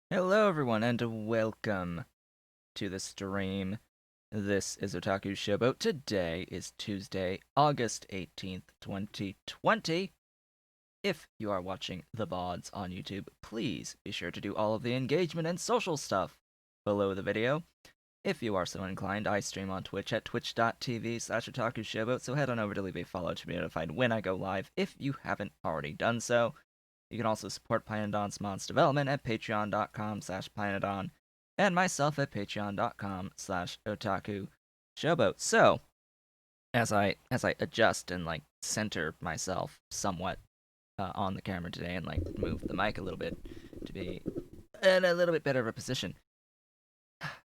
Hello everyone and welcome to the stream. This is Otaku Showboat. Today is Tuesday, August 18th, 2020. If you are watching the VODs on YouTube, please be sure to do all of the engagement and social stuff below the video. If you are so inclined, I stream on Twitch at twitch.tv/Otaku Showboat, so head on over to leave a follow to be notified when I go live if you haven't already done so. You can also support Pinedon's Mods development at patreon.com/Pinedon and myself at patreon.com/Otaku Showboat. So, as I adjust and center myself somewhat on the camera today and move the mic a little bit to be in a little bit better of a position.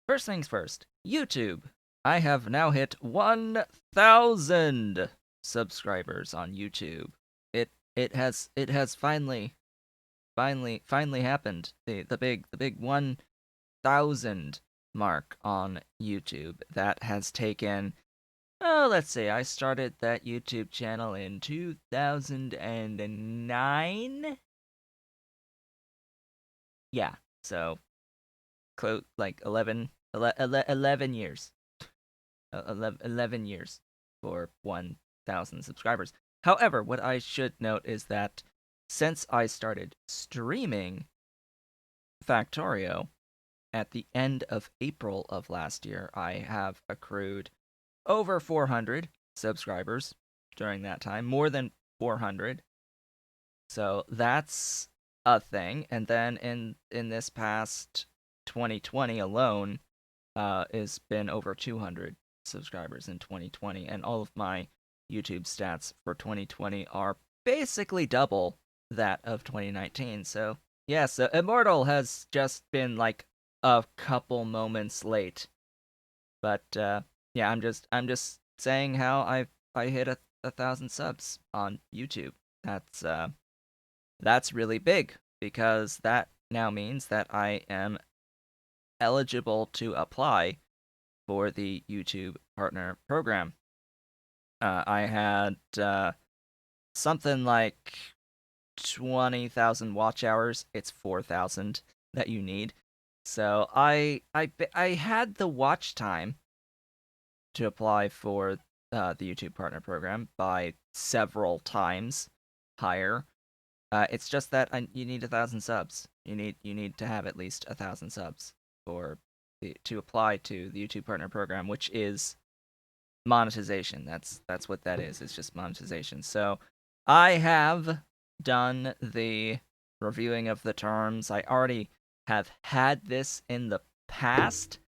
First things first, YouTube. I have now hit 1,000 subscribers on YouTube. It has finally happened. The big 1,000 mark on YouTube. That has taken, oh, let's see, I started that YouTube channel in 2009. Yeah, so close, like 11 years. 11 years for 1,000 subscribers. However, what I should note is that since I started streaming Factorio at the end of April of last year, I have accrued over 400 subscribers during that time, more than 400. So that's a thing. And then in this past 2020 alone, it's been over 200 subscribers in 2020, and all of my YouTube stats for 2020 are basically double that of 2019. So yeah, so Immortal has just been like a couple moments late, but yeah, I'm just saying how I hit a thousand subs on YouTube. That's really big because that now means that I am eligible to apply for the YouTube Partner Program. I had something like 20,000 watch hours. It's 4,000 that you need. So I had the watch time to apply for the YouTube Partner Program by several times higher. It's just that you need 1,000 subs. You need to have at least 1,000 subs for to apply to the YouTube Partner Program, which is monetization. That's what that is. It's just monetization. So I have done the reviewing of the terms. I already have had this in the past,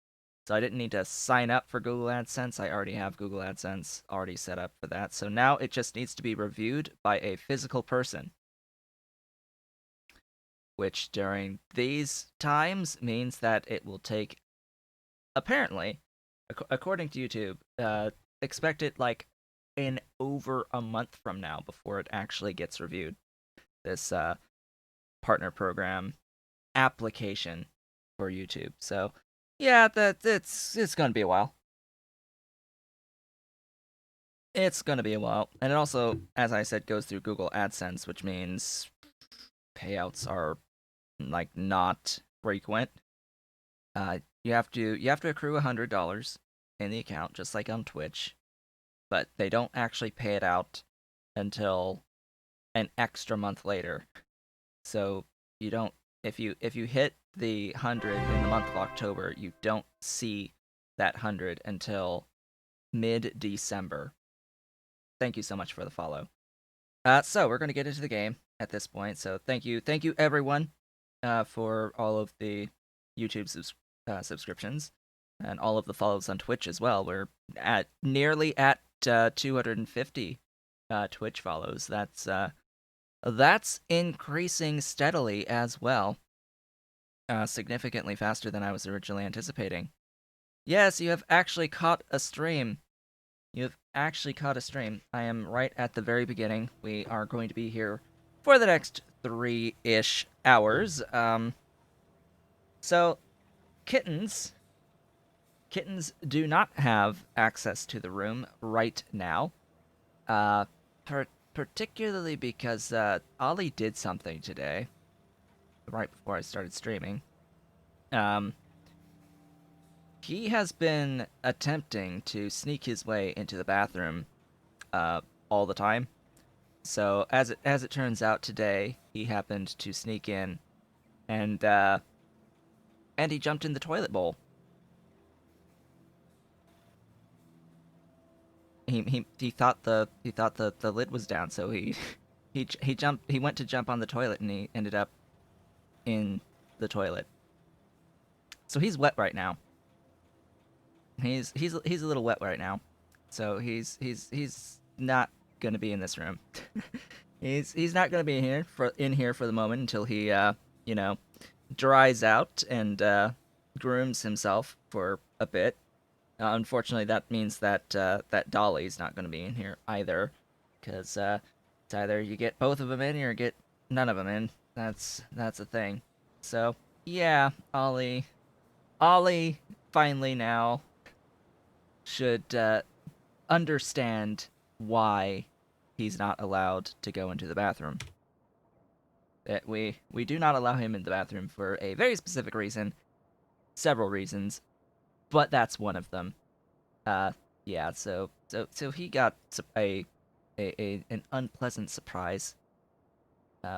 so I didn't need to sign up for Google AdSense. I already have Google AdSense already set up for that. So now it just needs to be reviewed by a physical person, which during these times means that it will take, apparently, according to YouTube, expect it like in over a month from now before it actually gets reviewed. This partner program application for YouTube. So yeah, that it's gonna be a while. It's gonna be a while, and it also, as I said, goes through Google AdSense, which means payouts are like not frequent. You have to accrue $100 in the account, just like on Twitch, but they don't actually pay it out until an extra month later. So you don't, if you hit the 100 in the month of October, you don't see that 100 until mid-December. Thank you so much for the follow. So we're gonna get into the game at this point. So thank you everyone, for all of the YouTube subscriptions and all of the follows on Twitch as well. We're at nearly at 250 Twitch follows. That's increasing steadily as well, significantly faster than I was originally anticipating. Yes, you have actually caught a stream. You have actually caught a stream. I am right at the very beginning. We are going to be here for the next 3-ish hours. So kittens do not have access to the room right now. Uh, Particularly because Ollie did something today, right before I started streaming. Um, he has been attempting to sneak his way into the bathroom all the time. So as it turns out today, he happened to sneak in and and he jumped in the toilet bowl. He thought the lid was down, so he went to jump on the toilet and he ended up in the toilet. So he's wet right now. He's a little wet right now. So he's not gonna be in this room. He's not gonna be in here for the moment until he you know dries out and grooms himself for a bit. Unfortunately, that means that that Dolly's not going to be in here either, because it's either you get both of them in or you get none of them in. That's a thing. So yeah, Ollie finally now should understand why he's not allowed to go into the bathroom. That we do not allow him in the bathroom for a very specific reason, several reasons, but that's one of them. Uh, yeah. So he got an unpleasant surprise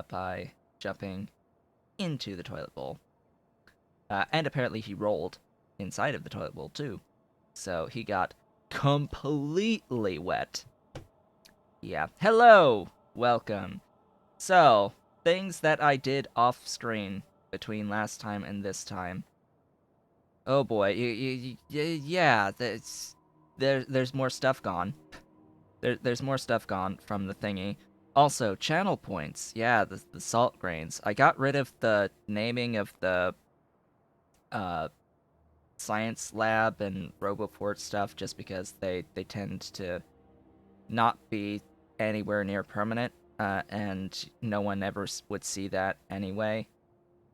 by jumping into the toilet bowl, and apparently he rolled inside of the toilet bowl too. So he got completely wet. Yeah. Hello, welcome. So things that I did off screen between last time and this time. Oh boy, yeah, there's more stuff gone. There's more stuff gone from the thingy. Also, channel points. Yeah, the salt grains. I got rid of the naming of the uh science lab and Roboport stuff just because they tend to not be anywhere near permanent, and no one ever would see that anyway.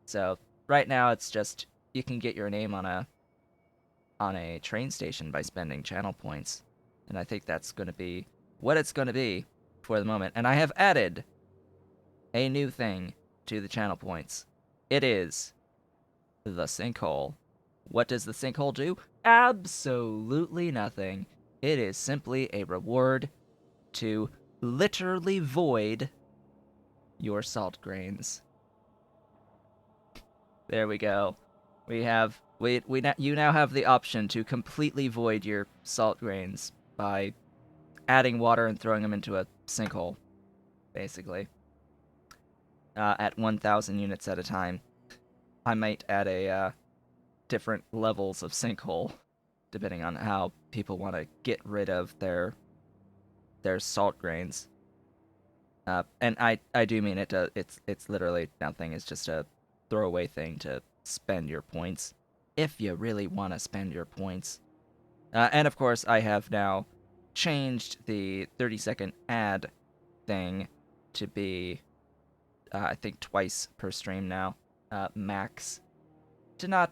So right now it's just you can get your name on a train station by spending channel points. And I think that's going to be what it's going to be for the moment. And I have added a new thing to the channel points. It is the sinkhole. What does the sinkhole do? Absolutely nothing. It is simply a reward to literally void your salt grains. There we go. You now have the option to completely void your salt grains by adding water and throwing them into a sinkhole, basically. At 1,000 units at a time. I might add a different levels of sinkhole, depending on how people want to get rid of their salt grains. And I do mean it. It's literally nothing. It's just a throwaway thing to spend your points if you really want to spend your points. And of course, I have now changed the 30-second ad thing to be, I think, twice per stream now, max, to not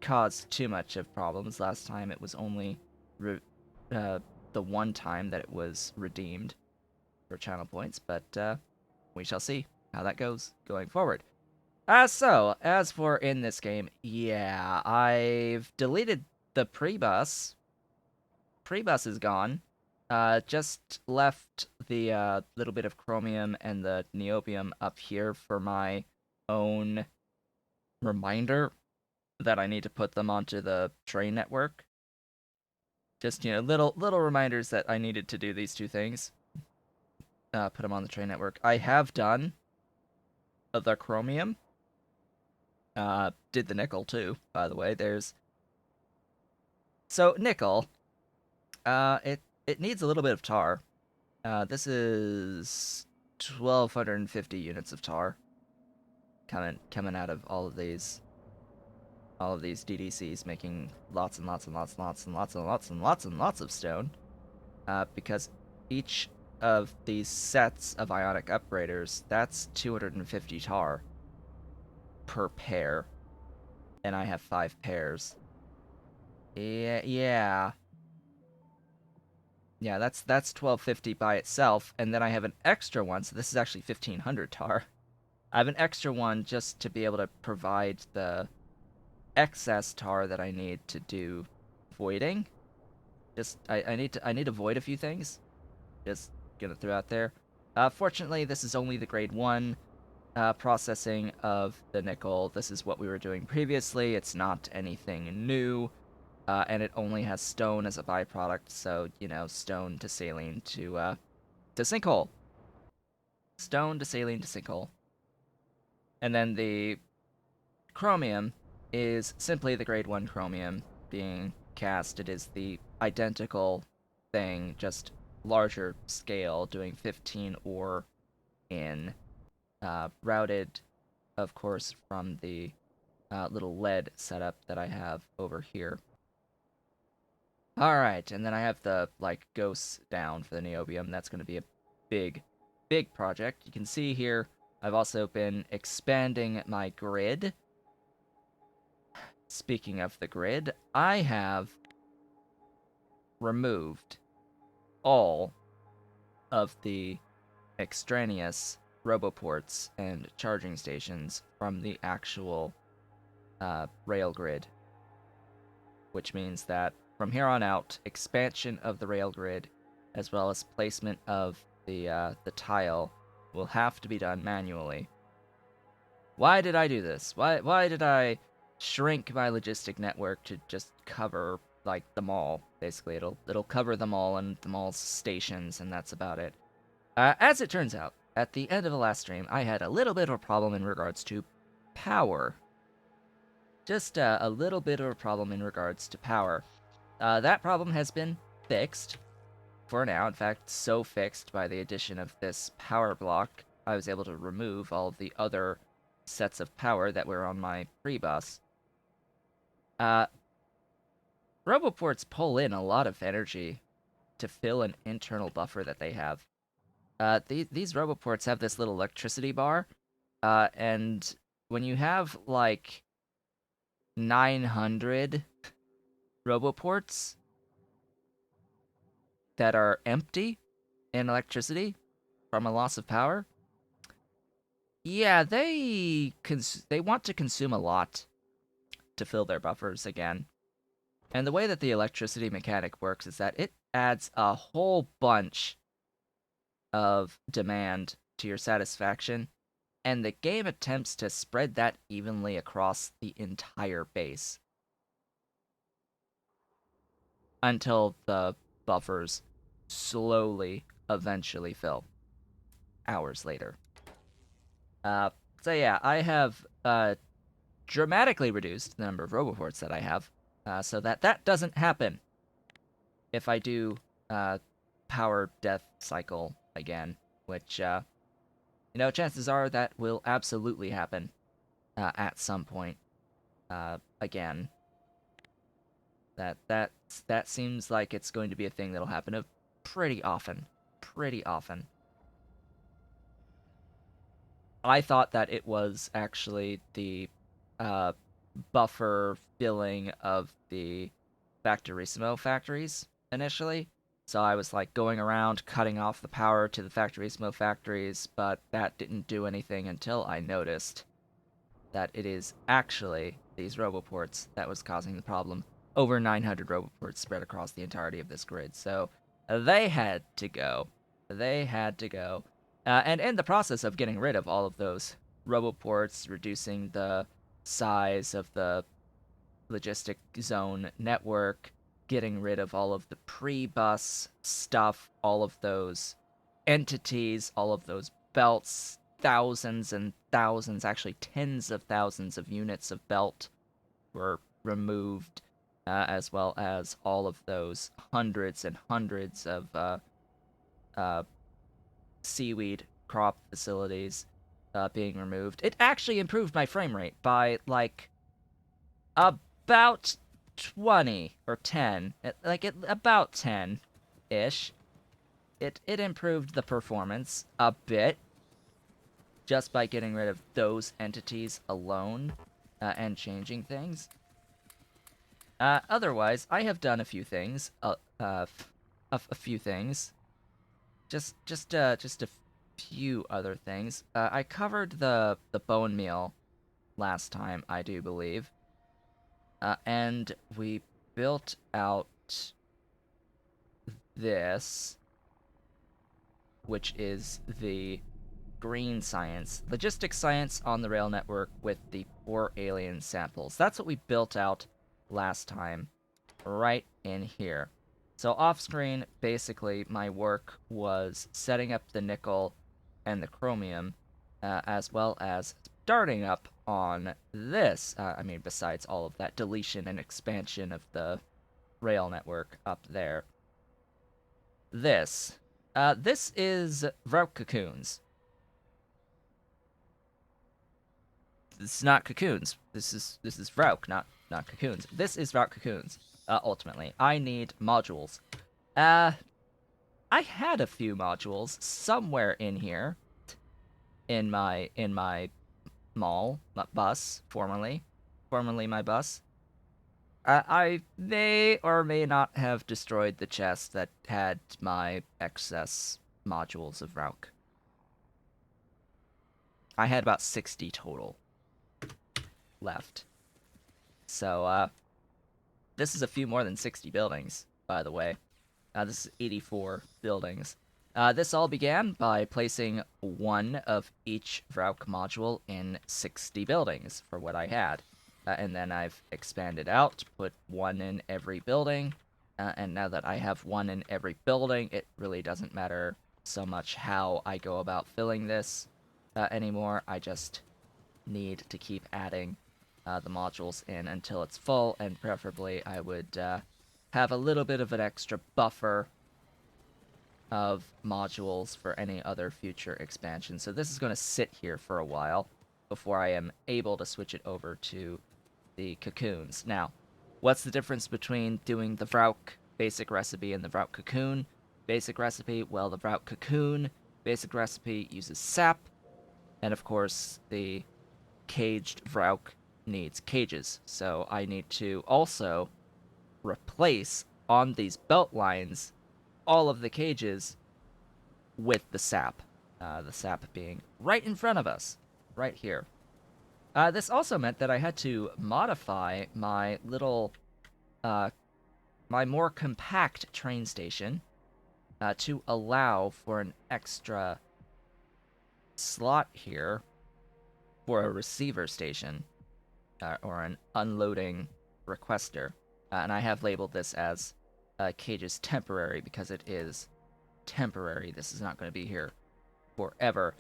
cause too much of problems. Last time it was only the one time that it was redeemed for channel points, but we shall see how that goes going forward. So, as for in this game, yeah, I've deleted the pre-bus. Pre-bus is gone. Just left the little bit of chromium and the niobium up here for my own reminder that I need to put them onto the train network. Just, little reminders that I needed to do these two things. Put them on the train network. I have done the chromium. Did the nickel too, by the way. So nickel. It needs a little bit of tar. This is 1,250 units of tar coming out of all of these DDCs, making lots and lots and lots and lots and lots and lots and lots and lots of stone. Because each of these sets of ionic upgraders, that's 250 tar per pair, and I have 5 pairs. Yeah. Yeah, that's 1,250 by itself, and then I have an extra one, so this is actually 1,500 tar. I have an extra one just to be able to provide the excess tar that I need to do voiding. Just I need to void a few things. Just gonna throw out there. Fortunately, this is only the grade 1 processing of the nickel. This is what we were doing previously. It's not anything new, and it only has stone as a byproduct. So stone to saline to sinkhole, stone to saline to sinkhole, and then the chromium is simply the grade 1 chromium being cast. It is the identical thing, just larger scale, doing 15 ore in, routed, of course, from the little lead setup that I have over here. Alright, and then I have the, ghosts down for the niobium. That's going to be a big, big project. You can see here, I've also been expanding my grid. Speaking of the grid, I have removed all of the extraneous roboports and charging stations from the actual rail grid, which means that from here on out, expansion of the rail grid as well as placement of the tile will have to be done manually. Why did I do this? Why did I shrink my logistic network to just cover the mall? Basically, it'll cover the mall and the mall's stations, and that's about it. As it turns out, at the end of the last stream, I had a little bit of a problem in regards to power. Just a little bit of a problem in regards to power. That problem has been fixed for now. In fact, so fixed by the addition of this power block, I was able to remove all of the other sets of power that were on my pre-bus. Roboports pull in a lot of energy to fill an internal buffer that they have. These roboports have this little electricity bar, and when you have 900 roboports that are empty in electricity from a loss of power, yeah, they want to consume a lot to fill their buffers again. And the way that the electricity mechanic works is that it adds a whole bunch of demand to your satisfaction, and the game attempts to spread that evenly across the entire base until the buffers slowly, eventually fill hours later. So yeah, I have dramatically reduced the number of roboports that I have, so that doesn't happen if I do power death cycle again, which chances are that will absolutely happen at some point again. That seems like it's going to be a thing that'll happen pretty often. Pretty often. I thought that it was actually the buffer filling of the Factorissimo factories initially. So I was going around cutting off the power to the Factorissimo factories, but that didn't do anything until I noticed that it is actually these roboports that was causing the problem. Over 900 roboports spread across the entirety of this grid. So they had to go. They had to go. And in the process of getting rid of all of those roboports, reducing the size of the logistic zone network, getting rid of all of the pre-bus stuff, all of those entities, all of those belts, thousands and thousands, actually tens of thousands of units of belt were removed, as well as all of those hundreds and hundreds of seaweed crop facilities being removed. It actually improved my frame rate by about 20 or 10, about 10-ish. It improved the performance a bit just by getting rid of those entities alone and changing things. Otherwise, I have done a few things. A few things. Just a few other things. I covered the bone meal last time, I do believe. And we built out this, which is the green science, logistics science on the rail network with the 4 alien samples. That's what we built out last time, right in here. So off screen, basically, my work was setting up the nickel and the chromium, as well as starting up on this. I mean, besides all of that deletion and expansion of the rail network up there. This. This is route cocoons. This is not cocoons. This is Rauk, not cocoons. This is Rauk cocoons. Ultimately, I need modules. Uh, I had a few modules somewhere in here, in my mall bus, formerly my bus. I may or may not have destroyed the chest that had my excess modules of Rauk. I had about 60 total left. So, this is a few more than 60 buildings, by the way. This is 84 buildings. This all began by placing one of each Vrauk module in 60 buildings for what I had. And then I've expanded out, put one in every building. And now that I have one in every building, it really doesn't matter so much how I go about filling this anymore. I just need to keep adding the modules in until it's full, and preferably I would have a little bit of an extra buffer of modules for any other future expansion. So this is going to sit here for a while before I am able to switch it over to the cocoons. Now, what's the difference between doing the Vrauk basic recipe and the Vrauk cocoon basic recipe? Well, the Vrauk cocoon basic recipe uses sap, and of course the caged Vrauk needs cages. So I need to also replace on these belt lines all of the cages with the sap. The sap being right in front of us, right here. This also meant that I had to modify my little, my more compact train station to allow for an extra slot here for a receiver station or an unloading requester. And I have labeled this as cages temporary because it is temporary. This is not going to be here forever.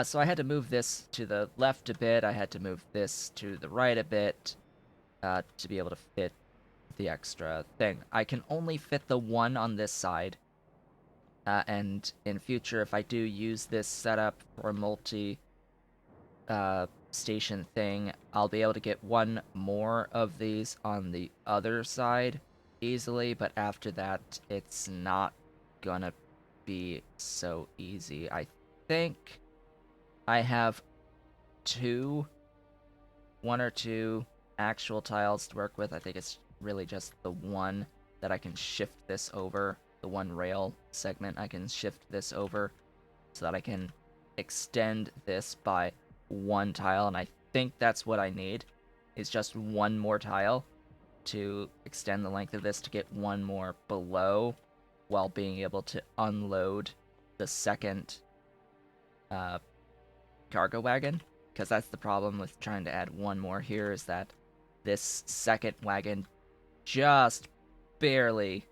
So I had to move this to the left a bit. I had to move this to the right a bit to be able to fit the extra thing. I can only fit the one on this side. And in future, if I do use this setup for multi station thing, I'll be able to get one more of these on the other side easily, but after that, it's not gonna be so easy. I think I have one or two actual tiles to work with. I think it's really just the one that I can shift this over, the one rail segment I can shift this over so that I can extend this by one tile, and I think that's what I need, is just one more tile to extend the length of this to get one more below while being able to unload the second cargo wagon, because that's the problem with trying to add one more here, is that this second wagon just barely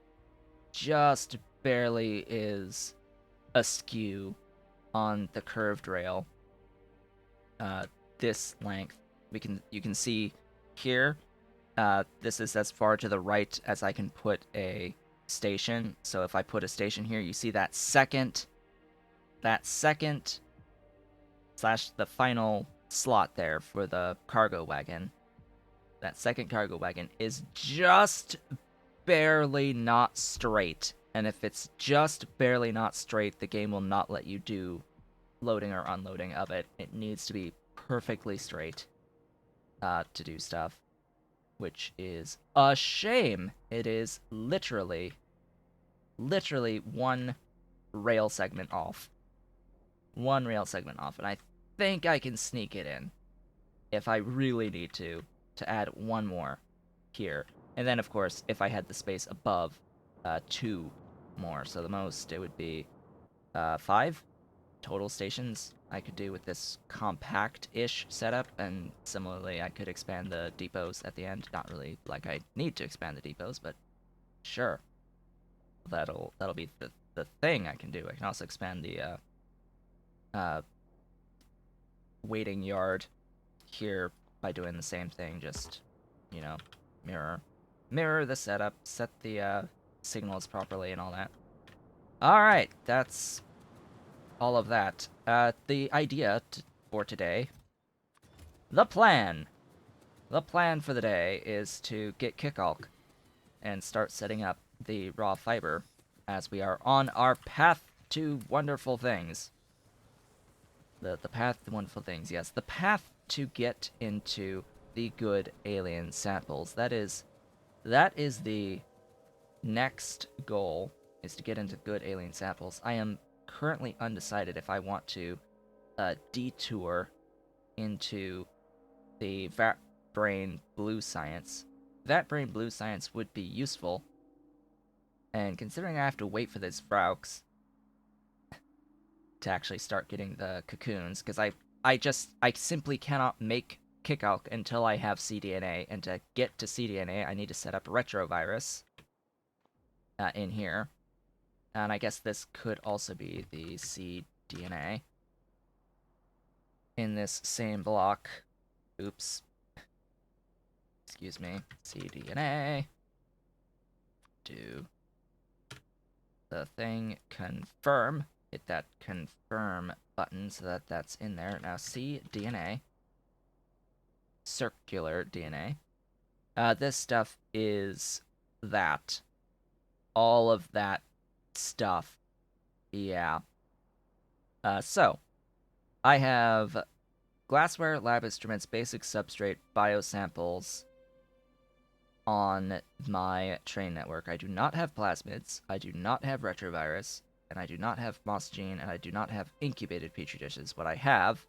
is askew on the curved rail. This length, you can see here, this is as far to the right as I can put a station. So if I put a station here, you see that second slash the final slot there for the cargo wagon. That second cargo wagon is just barely not straight. And if it's just barely not straight, the game will not let you do loading or unloading of it. It needs to be perfectly straight to do stuff, which is a shame. It is literally one rail segment off. One rail segment off, and I think I can sneak it in if I really need to add one more here. And then, of course, if I had the space above, 2 more. So the most, it would be 5 total stations I could do with this compact-ish setup, and similarly, I could expand the depots at the end. Not really like I need to expand the depots, but sure, that'll be the thing I can do. I can also expand the uh, waiting yard here by doing the same thing. Just mirror the setup, set the signals properly, and all that. All right, that's all of that. The idea for today, the plan. The plan for the day is to get Kickalk and start setting up the raw fiber as we are on our path to wonderful things. The path to wonderful things, yes. The path to get into the good alien samples. That is the next goal, is to get into good alien samples. I am currently undecided if I want to detour into the Vat Brain Blue Science. Vat Brain Blue Science would be useful, and considering I have to wait for this Vraux to actually start getting the cocoons, because I simply cannot make Kickalk until I have cDNA, and to get to cDNA I need to set up retrovirus in here. And I guess this could also be the cDNA in this same block. Oops. Excuse me. cDNA. Do the thing. Confirm. Hit that confirm button so that that's in there. Now cDNA. Circular DNA. This stuff is that. All of that stuff. Yeah. So, I have glassware, lab instruments, basic substrate, biosamples on my train network. I do not have plasmids, I do not have retrovirus, and I do not have moss gene, and I do not have incubated petri dishes. What I have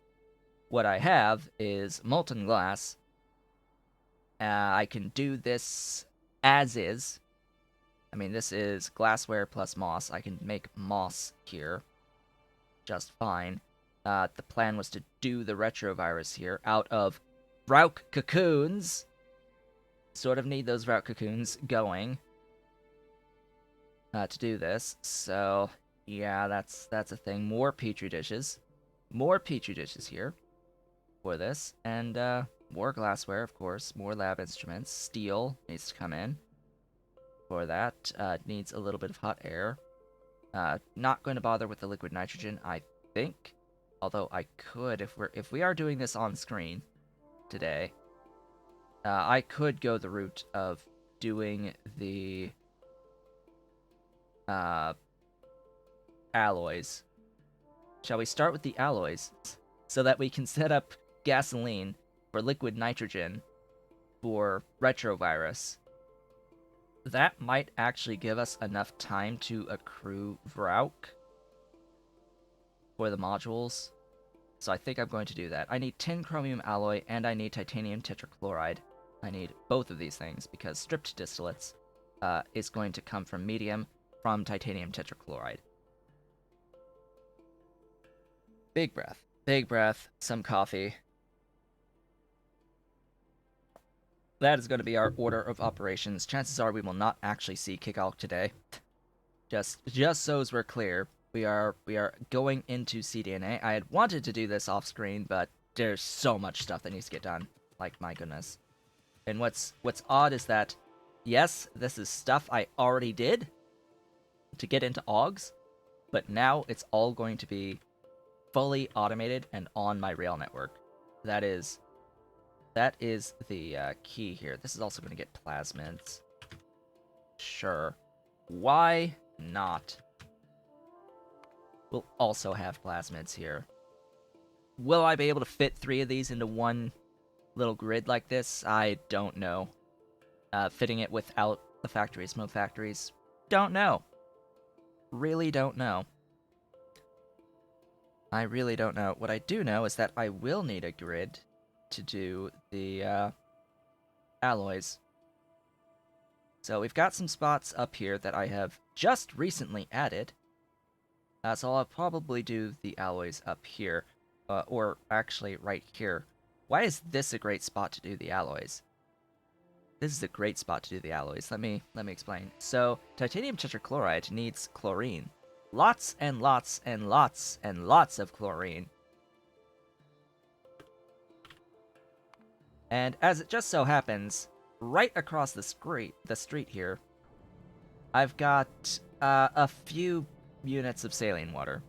is molten glass. I can do this as is. I mean, this is glassware plus moss. I can make moss here just fine. The plan was to do the retrovirus here out of Vrauk cocoons. Sort of need those Vrauk cocoons going to do this. So, yeah, that's a thing. More petri dishes. More petri dishes here for this. And more glassware, of course. More lab instruments. Steel needs to come in for that. Needs a little bit of hot air. Not going to bother with the liquid nitrogen, I think. Although I could, if we are doing this on screen today, I could go the route of doing the alloys. Shall we start with the alloys so that we can set up gasoline for liquid nitrogen for retrovirus? That might actually give us enough time to accrue Vrauk for the modules. So I think I'm going to do that. I need tin chromium alloy and I need titanium tetrachloride. I need both of these things because stripped distillates is going to come from medium from titanium tetrachloride. Big breath, some coffee. That is going to be our order of operations. Chances are we will not actually see Kickalk today. Just so as we're clear, we are going into cDNA. I had wanted to do this off screen, but there's so much stuff that needs to get done. Like, my goodness. And what's odd is that, yes, this is stuff I already did to get into AUGs, but now it's all going to be fully automated and on my rail network. That is the key here. This is also going to get plasmids. Sure. Why not? We'll also have plasmids here. Will I be able to fit 3 of these into one little grid like this? I don't know. Fitting it without the factories, smoke factories? Don't know. Really don't know. I really don't know. What I do know is that I will need a grid to do the alloys. So we've got some spots up here that I have just recently added. So I'll probably do the alloys up here, or actually right here. Why is this a great spot to do the alloys? This is a great spot to do the alloys. Let me explain. So titanium tetrachloride needs chlorine. Lots and lots and lots and lots of chlorine. And as it just so happens, right across the street here, I've got a few units of saline water.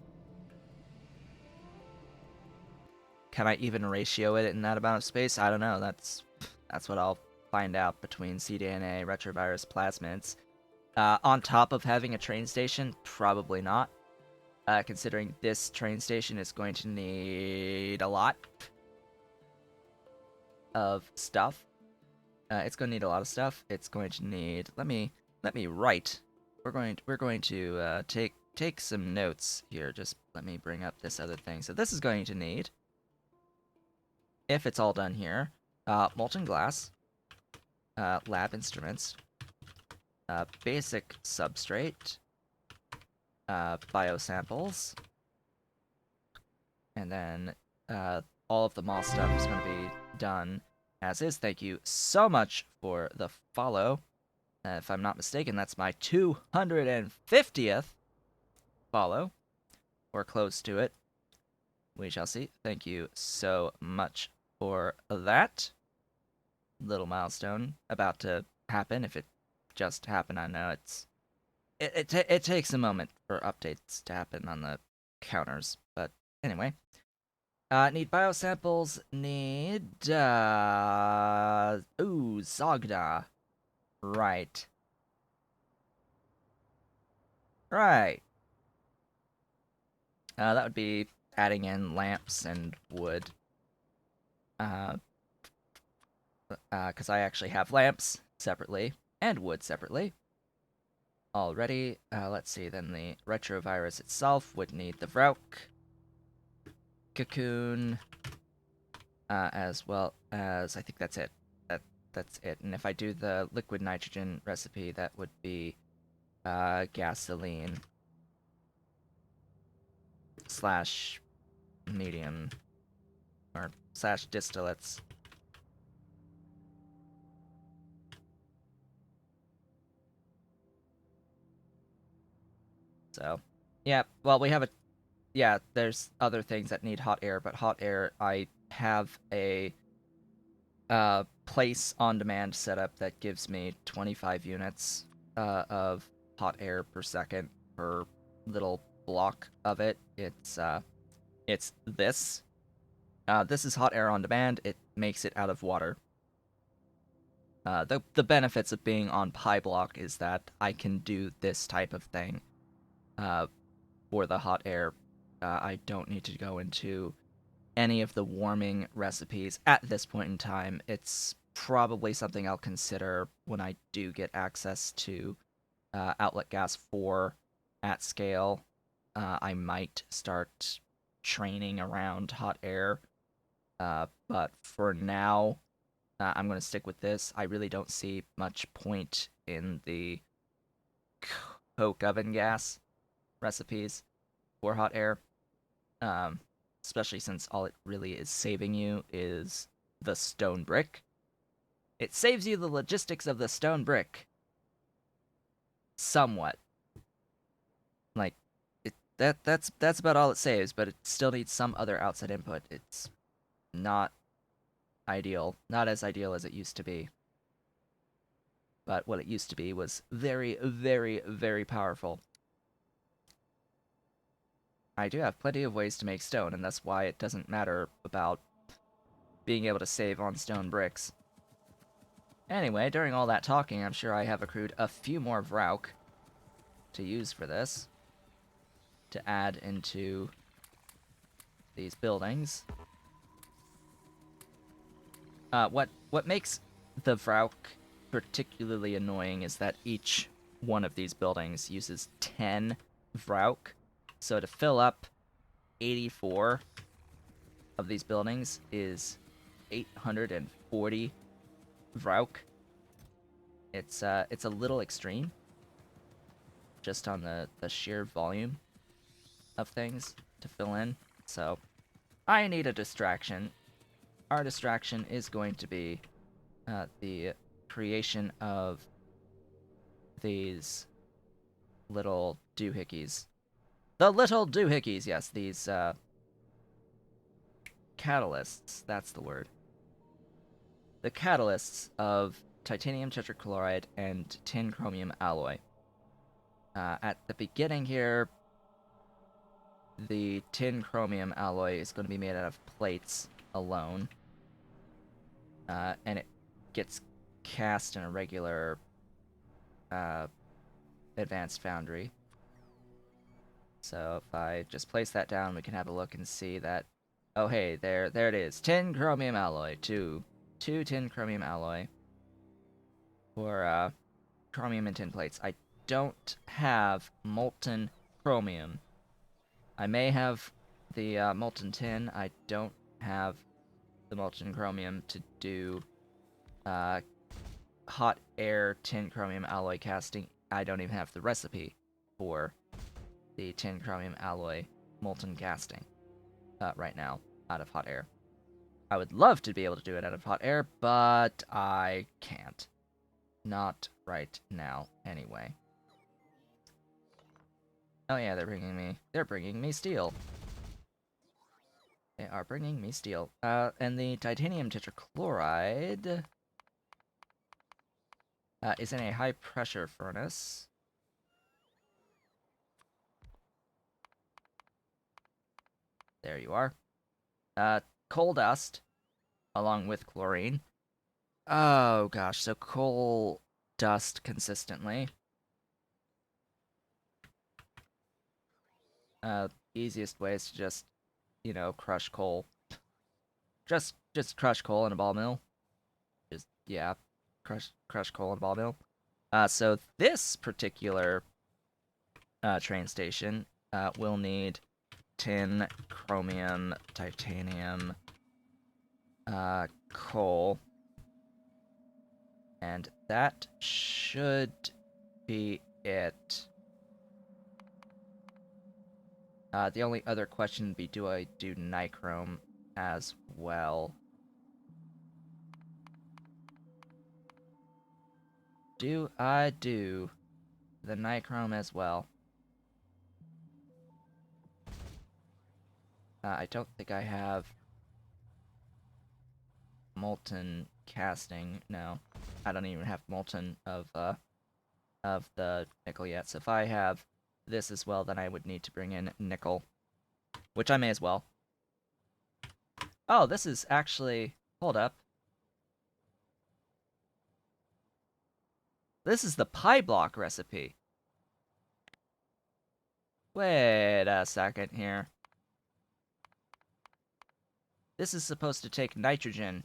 Can I even ratio it in that amount of space? I don't know. That's what I'll find out between cDNA, retrovirus, plasmids. On top of having a train station, probably not. Considering this train station is going to need a lot of stuff. It's going to need a lot of stuff. It's going to need. Let me write. We're going to take some notes here. Just let me bring up this other thing. So this is going to need, if it's all done here, molten glass, lab instruments, basic substrate, biosamples, and then all of the moss stuff is going to be done as is. Thank you so much for the follow. If I'm not mistaken, that's my 250th follow, or close to it. We shall see. Thank you so much for that little milestone about to happen. If it just happened, I know it takes a moment for updates to happen on the counters, but anyway. Need biosamples, need, Zogda. Right. Right. That would be adding in lamps and wood. Because I actually have lamps separately, and wood separately. Already, let's see, then the retrovirus itself would need the Vrauk. Cocoon, as well as, I think that's it. That's it. And if I do the liquid nitrogen recipe, that would be gasoline slash medium or slash distillates. So, yeah, well, we have a, yeah, there's other things that need hot air, but hot air, I have a place on demand setup that gives me 25 units of hot air per second per little block of it. It's this. This is hot air on demand. It makes it out of water. The benefits of being on PyBlock is that I can do this type of thing for the hot air. I don't need to go into any of the warming recipes at this point in time. It's probably something I'll consider when I do get access to outlet gas 4 at scale. I might start training around hot air, but for now, I'm going to stick with this. I really don't see much point in the coke oven gas recipes for hot air, especially since all it really is saving you is the stone brick. It saves you the logistics of the stone brick somewhat. Like that's about all it saves, but it still needs some other outside input. It's not ideal, not as ideal as it used to be. But what it used to be was very, very, very powerful. I do have plenty of ways to make stone, and that's why it doesn't matter about being able to save on stone bricks. Anyway, during all that talking, I'm sure I have accrued a few more Vrauk to use for this, to add into these buildings. What makes the Vrauk particularly annoying is that each one of these buildings uses 10 Vrauk. So to fill up 84 of these buildings is 840 Vrauk. It's a little extreme, just on the sheer volume of things to fill in. So I need a distraction. Our distraction is going to be the creation of these little doohickeys. The little doohickeys, yes, these catalysts, that's the word. The catalysts of titanium tetrachloride and tin chromium alloy. At the beginning here, the tin chromium alloy is going to be made out of plates alone, and it gets cast in a regular advanced foundry. So if I just place that down, we can have a look and see that, oh hey, there it is, tin chromium alloy, two tin chromium alloy for chromium and tin plates. I don't have molten chromium. I may have the molten tin. I don't have the molten chromium to do hot air tin chromium alloy casting. I don't even have the recipe for the tin chromium alloy molten casting right now out of hot air. I would love to be able to do it out of hot air, but I can't. Not right now, anyway. Oh yeah, they're bringing me steel. They are bringing me steel. And the titanium tetrachloride is in a high pressure furnace. There you are. Coal dust, along with chlorine. Oh gosh, so coal dust consistently. Easiest way is to just, crush coal. Just crush coal in a ball mill. Just, yeah, crush coal in a ball mill. So this particular train station will need tin, chromium, titanium, coal, and that should be it. The only other question would be, do I do nichrome as well? Do I do the nichrome as well? I don't think I have molten casting. No, I don't even have molten of the nickel yet. So if I have this as well, then I would need to bring in nickel, which I may as well. Oh, this is actually, hold up. This is the PyBlock recipe. Wait a second here. This is supposed to take nitrogen.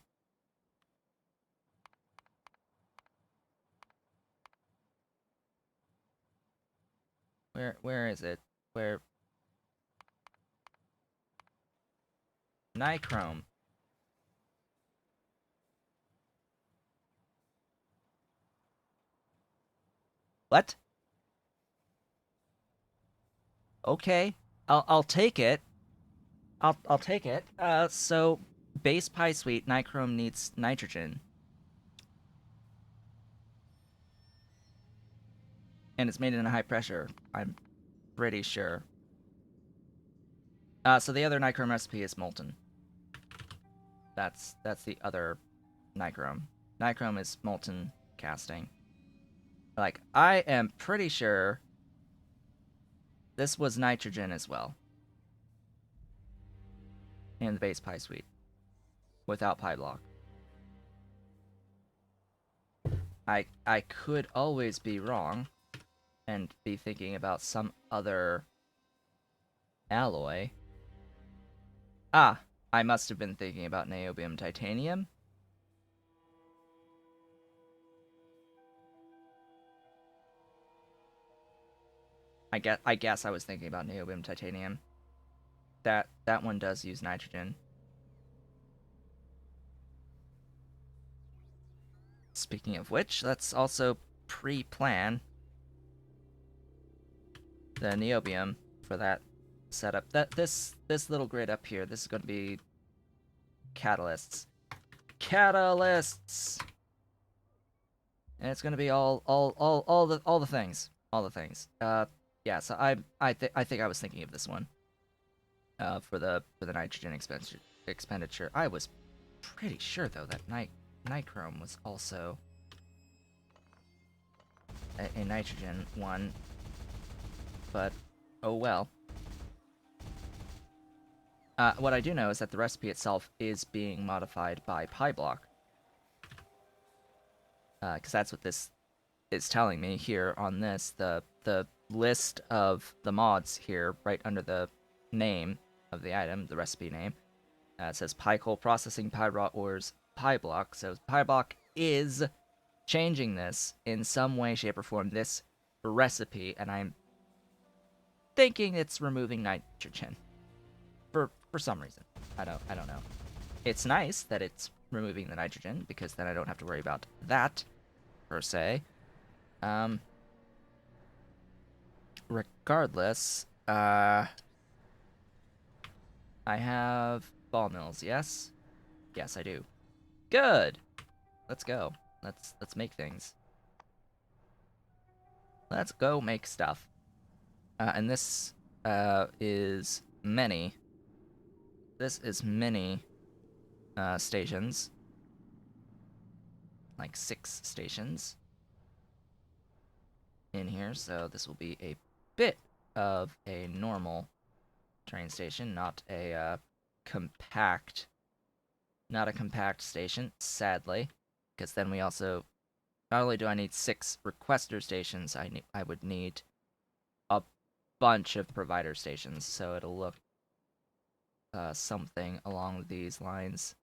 Where is it? Where? Nichrome. What? Okay. I'll take it. I'll take it. So base pi suite, nichrome needs nitrogen. And it's made in a high pressure. I'm pretty sure. So the other nichrome recipe is molten. That's the other nichrome. Nichrome is molten casting. Like, I am pretty sure this was nitrogen as well. In the base pi suite. Without PyBlock. I could always be wrong and be thinking about some other alloy. Ah, I must have been thinking about niobium titanium. I guess I was thinking about niobium titanium. That one does use nitrogen. Speaking of which, let's also pre-plan the niobium for that setup. This little grid up here, this is going to be catalysts. Catalysts! And it's going to be all the things. All the things. Yeah, so I think I was thinking of this one. For the nitrogen expenditure. I was pretty sure though that nichrome was also a nitrogen one, but oh well. What I do know is that the recipe itself is being modified by PyBlock, because that's what this is telling me here on this. The list of the mods here, right under the name of the item, the recipe name, it says PyCoal Processing Pyraw Ores PyBlock. So PyBlock is changing this in some way, shape, or form, this recipe, and I'm thinking it's removing nitrogen for some reason. I don't know. It's nice that it's removing the nitrogen because then I don't have to worry about that per se. Regardless, I have ball mills. Yes, yes, I do. Good. Let's go. Let's make things. Let's go make stuff. And this is many. This is many stations. Like 6 stations in here, so this will be a bit of a normal train station, not a compact station, sadly, because then we also, not only do I need 6 requester stations, I would need a bunch of provider stations, so it'll look something along these lines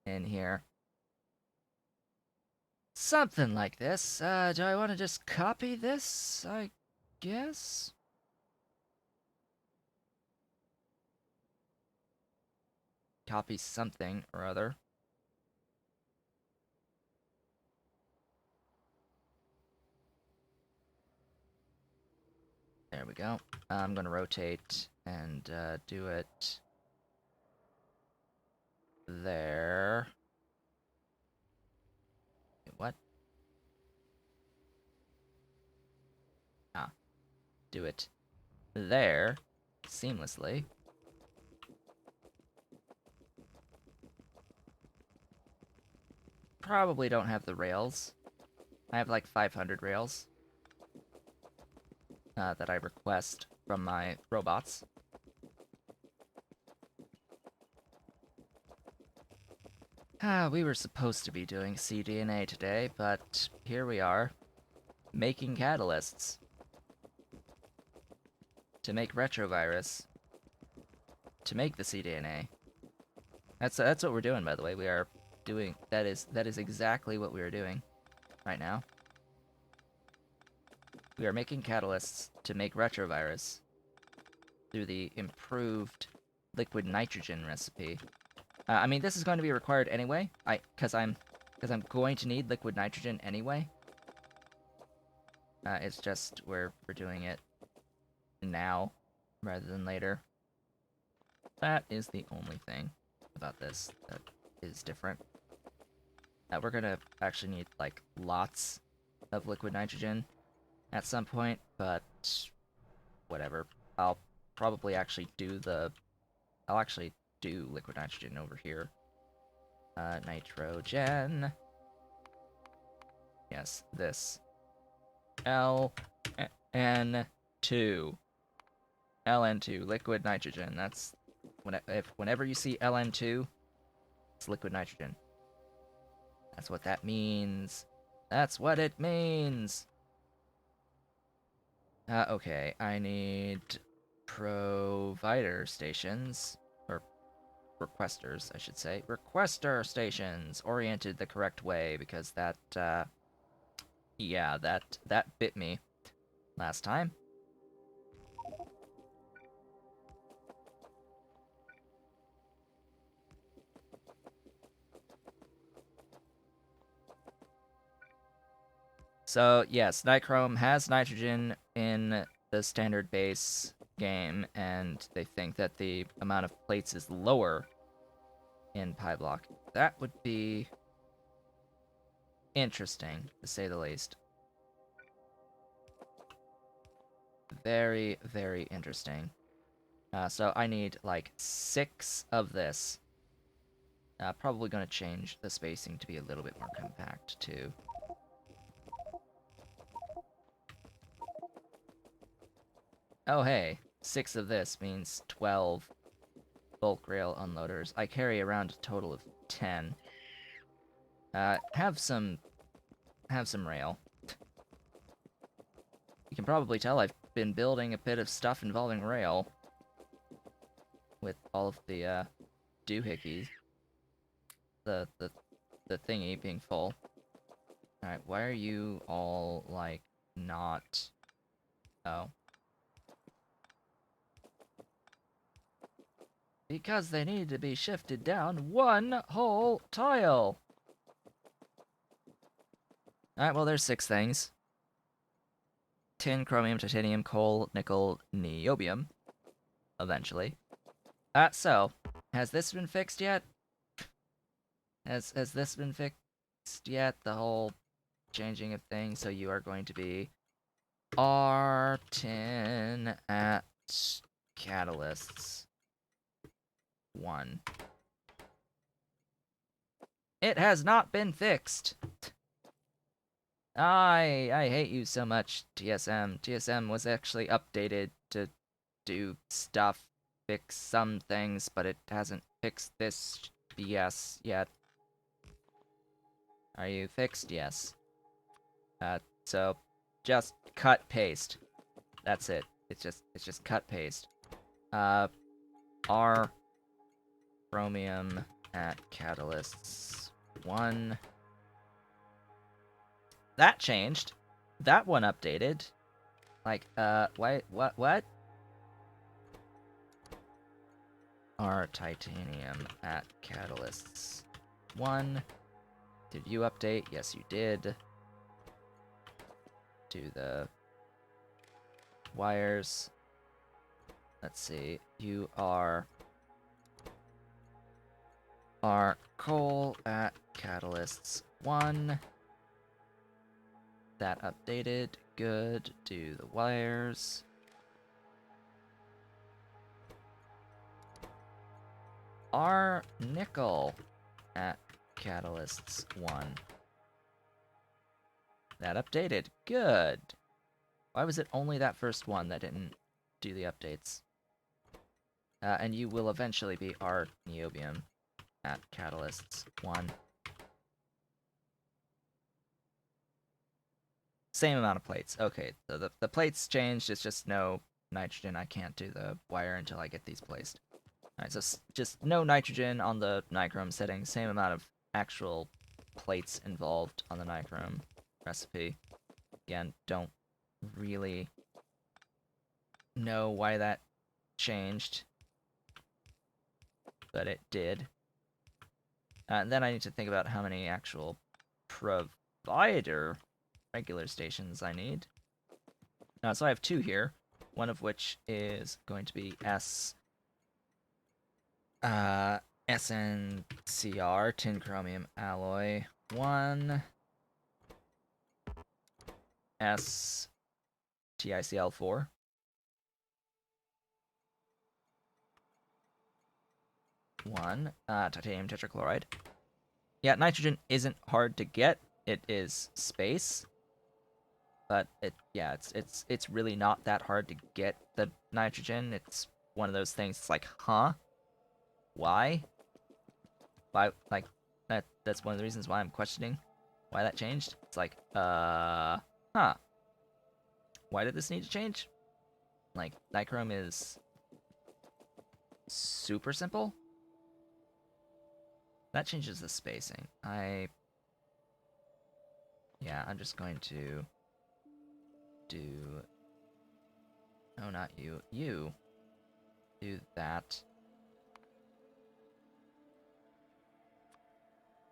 in here. Something like this. Do I want to just copy this? I guess? Copy something or other. There we go. I'm gonna rotate and do it there. Wait, what? Ah, do it there seamlessly. Probably don't have the rails. I have like 500 rails that I request from my robots. We were supposed to be doing cDNA today, but here we are, making catalysts to make retrovirus, to make the cDNA. That's what we're doing, by the way. We are doing that is exactly what we are doing right now. We are making catalysts to make retrovirus through the improved liquid nitrogen recipe. I mean, this is going to be required anyway. Because I'm going to need liquid nitrogen anyway. It's just we're doing it now rather than later. That is the only thing about this that is different. We're gonna actually need like lots of liquid nitrogen at some point, but whatever. I'll probably actually do liquid nitrogen over here. Nitrogen. Yes, this. LN2. LN2, liquid nitrogen. That's whenever you see LN2, it's liquid nitrogen. That's what that means. That's what it means. Okay, I need provider stations, or requesters, I should say. Requester stations, oriented the correct way, because that, yeah, that bit me last time. So, yes, Nichrome has nitrogen in the standard base game, and they think that the amount of plates is lower in PyBlock. That would be interesting, to say the least. Very, very interesting. So I need, like, 6 of this. Probably going to change the spacing to be a little bit more compact, too. Oh, hey. 6 of this means 12 bulk rail unloaders. I carry around a total of 10. Have some rail. You can probably tell I've been building a bit of stuff involving rail with all of the doohickeys. The thingy being full. Alright, why are you all, like, not... Oh. Because they need to be shifted down one whole tile! Alright, well, there's 6 things. Tin, chromium, titanium, coal, nickel, niobium. Eventually. So, has this been fixed yet? Has this been fixed yet? The whole changing of things, so you are going to be R10 at catalysts 1. It has not been fixed. I hate you so much, TSM. TSM was actually updated to do stuff, fix some things, but it hasn't fixed this BS yet. Are you fixed? Yes. So just cut paste. That's it. It's just cut paste. R chromium at catalysts 1. That changed. That one updated. Like, wait, what? R titanium at catalysts 1. Did you update? Yes, you did. Do the wires. Let's see. You are coal at catalysts 1. That updated. Good. Do the wires. R nickel at catalysts 1. That updated. Good. Why was it only that first one that didn't do the updates? And you will eventually be R niobium at catalysts 1. Same amount of plates. Okay, so the plates changed. It's just no nitrogen. I can't do the wire until I get these placed. Alright, so just no nitrogen on the nichrome setting. Same amount of actual plates involved on the nichrome recipe. Again, don't really know why that changed, but it did. And then I need to think about how many actual provider regular stations I need. So I have 2 here, one of which is going to be SNCR, tin chromium alloy 1, STICL4. Titanium tetrachloride. Yeah, nitrogen isn't hard to get. It is space. But it's really not that hard to get the nitrogen. It's one of those things. It's like, huh? Why? Why? Like that's one of the reasons why I'm questioning why that changed. It's like, huh? Why did this need to change? Like, nichrome is super simple. That changes the spacing. Yeah, I'm just going to do... No, not you. You. Do that.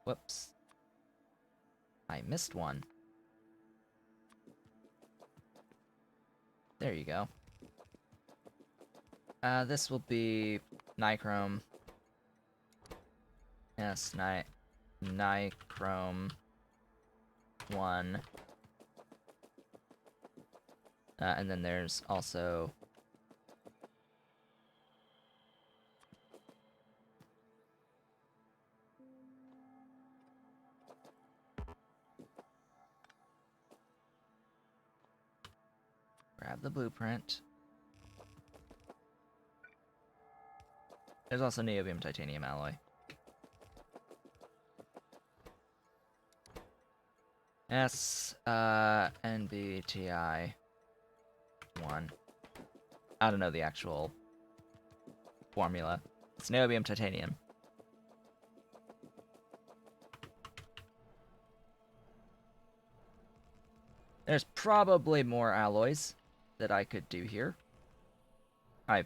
Whoops. I missed one. There you go. This will be nichrome. Yes, nichrome 1. And then there's also grab the blueprint. There's also niobium titanium alloy. NBTI 1. I don't know the actual formula. It's niobium titanium. There's probably more alloys that I could do here. I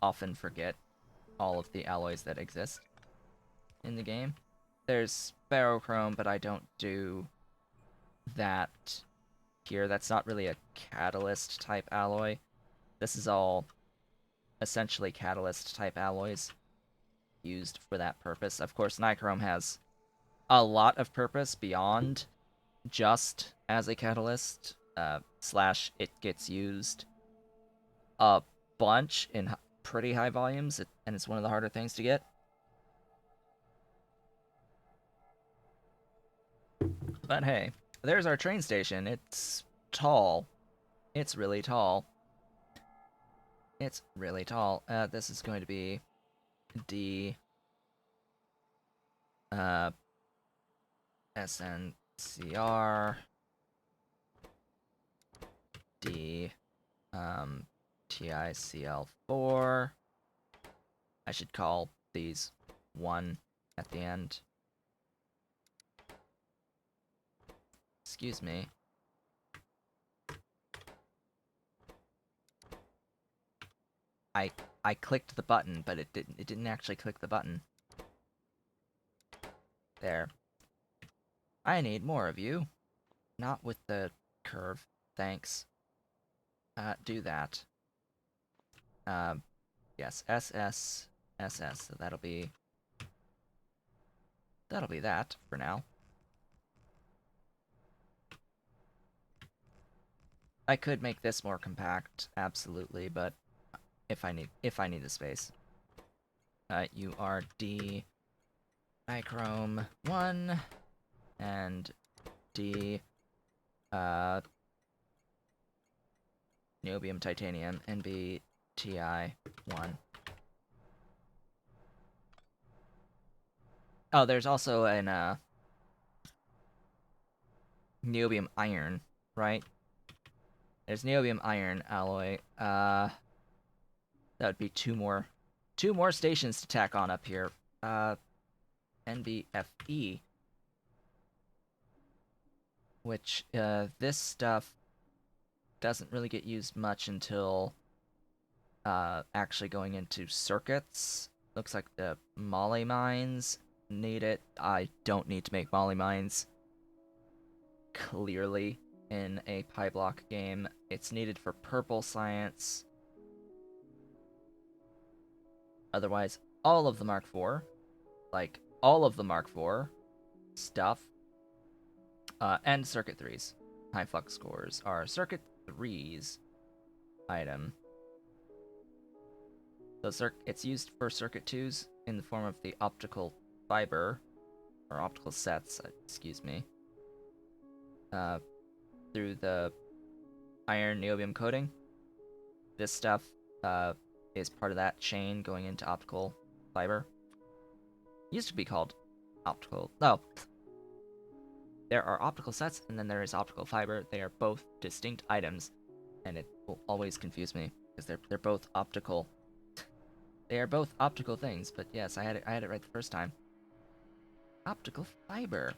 often forget all of the alloys that exist in the game. There's ferrochrome, but I don't do that here. That's not really a catalyst type alloy. This is all essentially catalyst type alloys used for that purpose. Of course, nichrome has a lot of purpose beyond just as a catalyst. Slash, it gets used a bunch in pretty high volumes, and it's one of the harder things to get. But hey, there's our train station. It's tall. It's really tall. It's really tall. This is going to be D SNCR D TICL4. I should call these 1 at the end. Excuse me. I clicked the button, but it didn't actually click the button. There. I need more of you. Not with the curve. Thanks. Do that. Yes, SS. So that'll be that for now. I could make this more compact, absolutely, but if I need the space. You are D nichrome 1 and D niobium titanium NBTI 1. Oh, there's also an niobium iron, right? There's niobium iron alloy. That would be two more stations to tack on up here. NBFE, which this stuff doesn't really get used much until actually going into circuits. Looks like the moly mines need it. I don't need to make moly mines. Clearly, in a PyBlock game, it's needed for purple science. Otherwise, all of the Mark IV, like all of the Mark IV stuff, and Circuit 3s, high flux cores, are Circuit 3's item. So it's used for Circuit 2s in the form of the optical fiber, or optical sets, excuse me, through the iron niobium coating. This stuff is part of that chain going into optical fiber. It used to be called optical. No. There are optical sets, and then there is optical fiber. They are both distinct items, and it will always confuse me because they're both optical. They are both optical things, but yes, I had it right the first time. Optical fiber.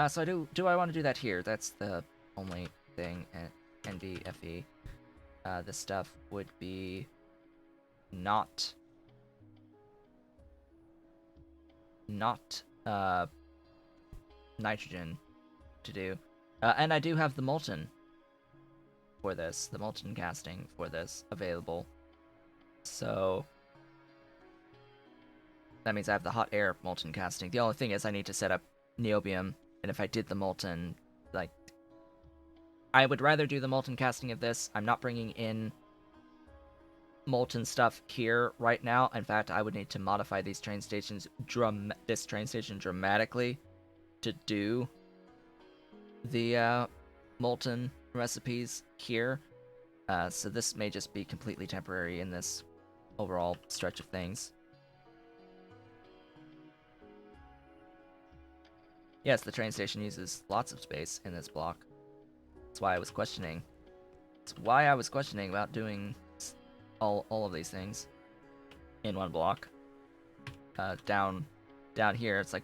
So do I want to do that here? That's the only thing at NBFE. This stuff would be not nitrogen to do. And I do have the molten. for this, the molten casting for this available. So that means I have the hot air molten casting. The only thing is I need to set up niobium, and if I did the molten, like, I would rather do the molten casting of this. I'm not bringing in molten stuff here right now. In fact, I would need to modify these train stations, this train station dramatically to do the molten recipes here. So this may just be completely temporary in this overall stretch of things. Yes, the train station uses lots of space in this block. That's why I was questioning. It's why I was questioning about doing all of these things in one block. Down here, it's like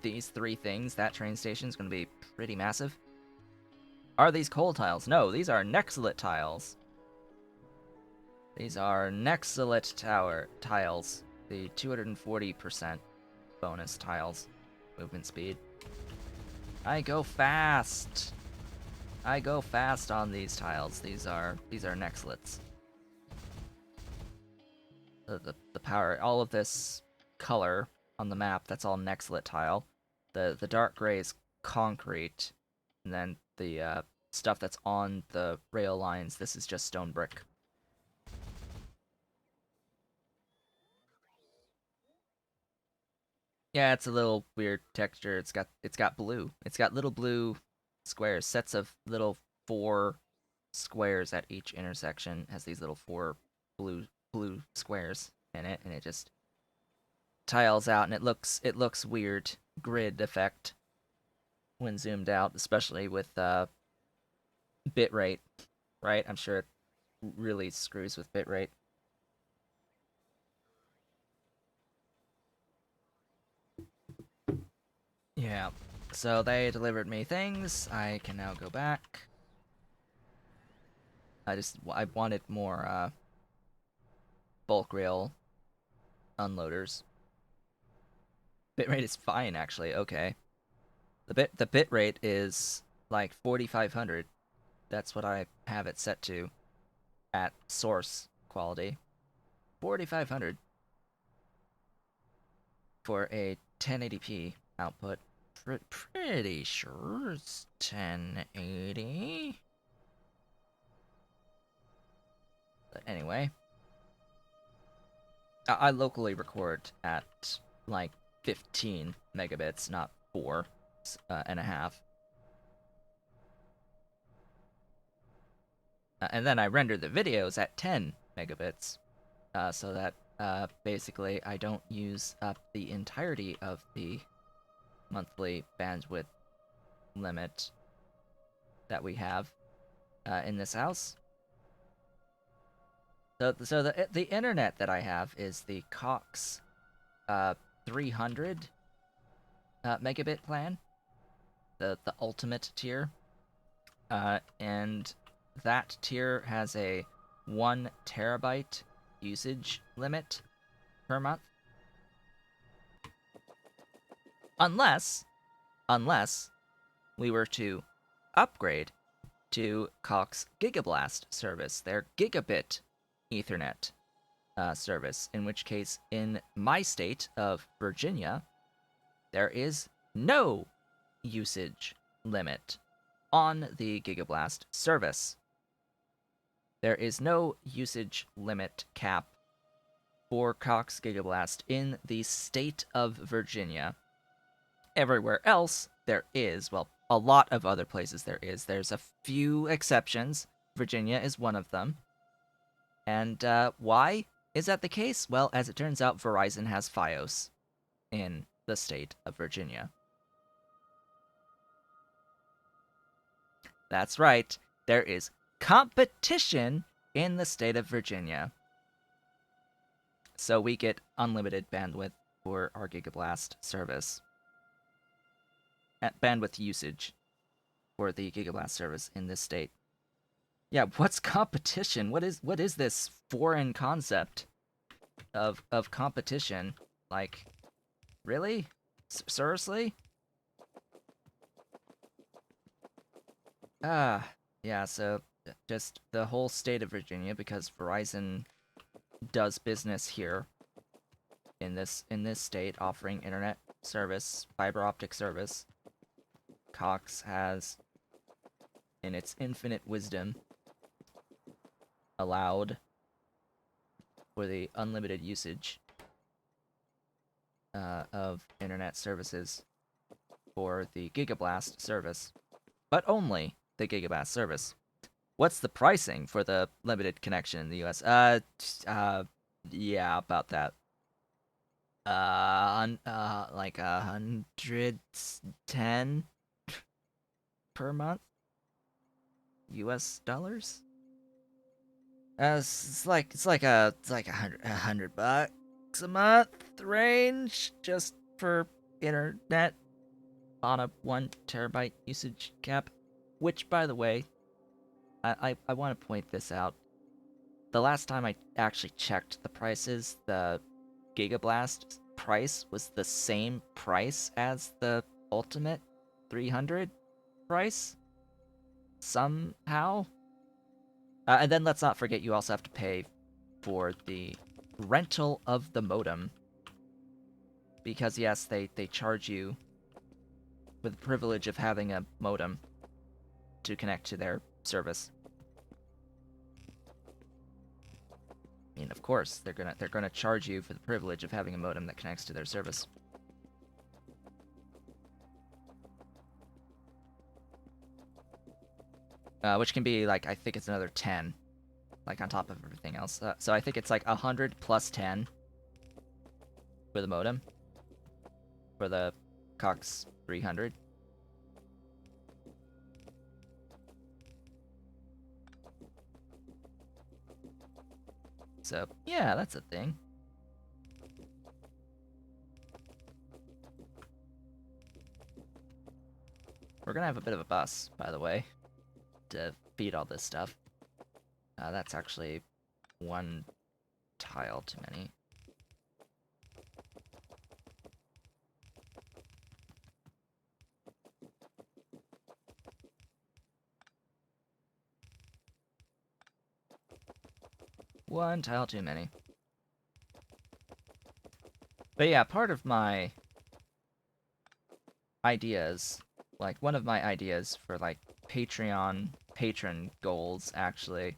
these three things. That train station is going to be pretty massive. Are these coal tiles? No, these are Nexalit tiles. These are Nexalit tiles. The 240% bonus tiles. Movement speed. I go fast. I go fast on these tiles. These are Nexalits. The power, all of this color on the map, that's all Nexalit tile. The dark gray is concrete, and then the stuff that's on the rail lines, this is just stone brick. Yeah, it's a little weird texture. It's got blue. It's got little blue squares, sets of little 4 squares at each intersection. Has these little 4 blue squares in it, and it just tiles out, and it looks weird grid effect when zoomed out, especially with bitrate, right? I'm sure it really screws with bitrate. Yeah. So they delivered me things. I can now go back. I wanted more bulk rail unloaders. Bitrate is fine actually. Okay. The bitrate is like 4500. That's what I have it set to at source quality. 4500 for a 1080p output. Pretty sure it's 1080. But anyway, I locally record at like 15 megabits, not 4 and a half. And then I render the videos at 10 megabits, so that basically I don't use up the entirety of the monthly bandwidth limit that we have in this house. So the internet that I have is the Cox 300 megabit plan, the ultimate tier, and that tier has a 1 terabyte usage limit per month. Unless we were to upgrade to Cox Gigablast service, their gigabit Ethernet service, in which case, in my state of Virginia, there is no usage limit on the Gigablast service. There is no usage limit cap for Cox Gigablast in the state of Virginia. Everywhere else, there is. Well, a lot of other places there is. There's a few exceptions. Virginia is one of them. And why is that the case? Well, as it turns out, Verizon has Fios in the state of Virginia. That's right. There is competition in the state of Virginia. So we get unlimited bandwidth for our Gigablast service. At bandwidth usage for the Gigablast service in this state. Yeah, what's competition? What is this foreign concept of competition? Like, really? Seriously? Yeah, so just the whole state of Virginia, because Verizon does business here in this state, offering internet service, fiber optic service. Cox has, in its infinite wisdom, allowed for the unlimited usage of internet services for the Gigablast service, but only the Gigablast service. What's the pricing for the limited connection in the US? Yeah, about that. Like 110 per month, US dollars. It's like a hundred bucks a month range just for internet on a 1 terabyte usage cap. Which, by the way, I want to point this out. The last time I actually checked the prices, the Gigablast price was the same price as the Ultimate 300 price somehow. And then let's not forget you also have to pay for the rental of the modem. Because yes, they charge you for the privilege of having a modem to connect to their service. I mean, of course, they're gonna charge you for the privilege of having a modem that connects to their service. Which can be like, I think it's another 10, like on top of everything else. So I think it's like 100 plus 10 for the modem for the Cox 300. So yeah, that's a thing. We're gonna have a bit of a bus, by the way, to feed all this stuff. That's actually one tile too many. One tile too many. But yeah, part of my ideas, like one of my ideas for like Patreon patron goals, actually,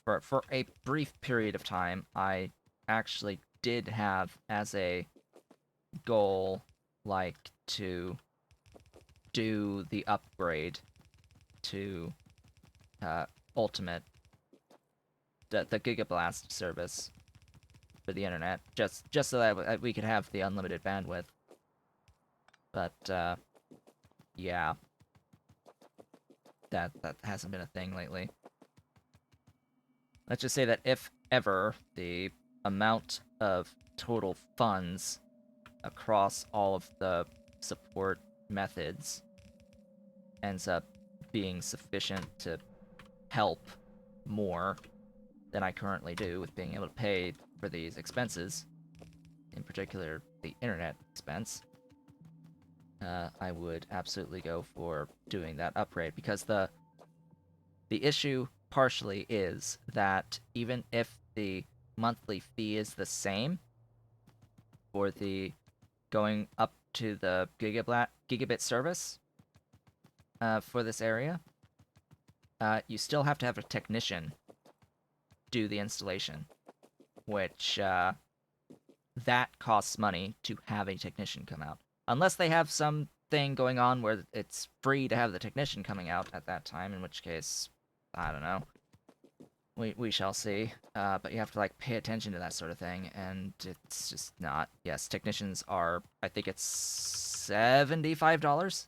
for a brief period of time, I actually did have as a goal, like, to do the upgrade to Ultimate, the Gigablast service for the internet, just so that we could have the unlimited bandwidth. But yeah, that hasn't been a thing lately. Let's just say that if ever the amount of total funds across all of the support methods ends up being sufficient to help more than I currently do with being able to pay for these expenses, in particular the internet expense, I would absolutely go for doing that upgrade, because the issue partially is that even if the monthly fee is the same for the going up to the gigabit service for this area, you still have to have a technician do the installation, which that costs money to have a technician come out. Unless they have something going on where it's free to have the technician coming out at that time, in which case, I don't know. We shall see. But you have to like pay attention to that sort of thing, and it's just not. Yes, technicians are. I think it's $75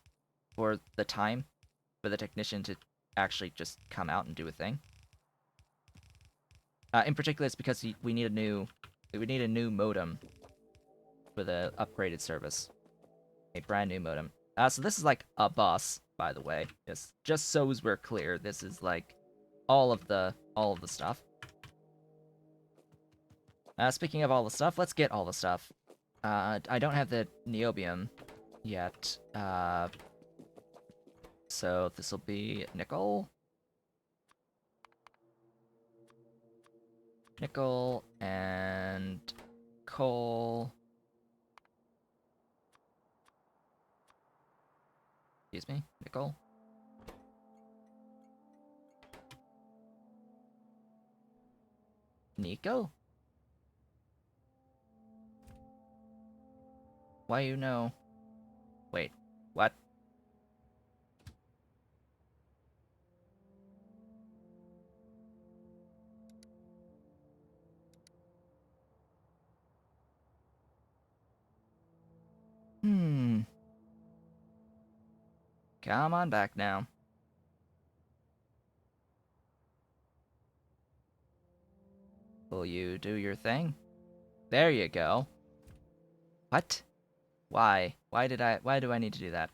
for the time for the technician to actually just come out and do a thing. In particular, it's because we need a new modem for the upgraded service, a brand new modem. So this is like a bus, by the way. Just so as we're clear, this is like all of the stuff. Speaking of all the stuff, let's get all the stuff. I don't have the niobium yet, so this will be nickel. nickel and coal. Excuse me, nickel. Nico? Why you know? Wait, what? Hmm. Come on back now. Will you do your thing? There you go. What? Why? Why do I need to do that?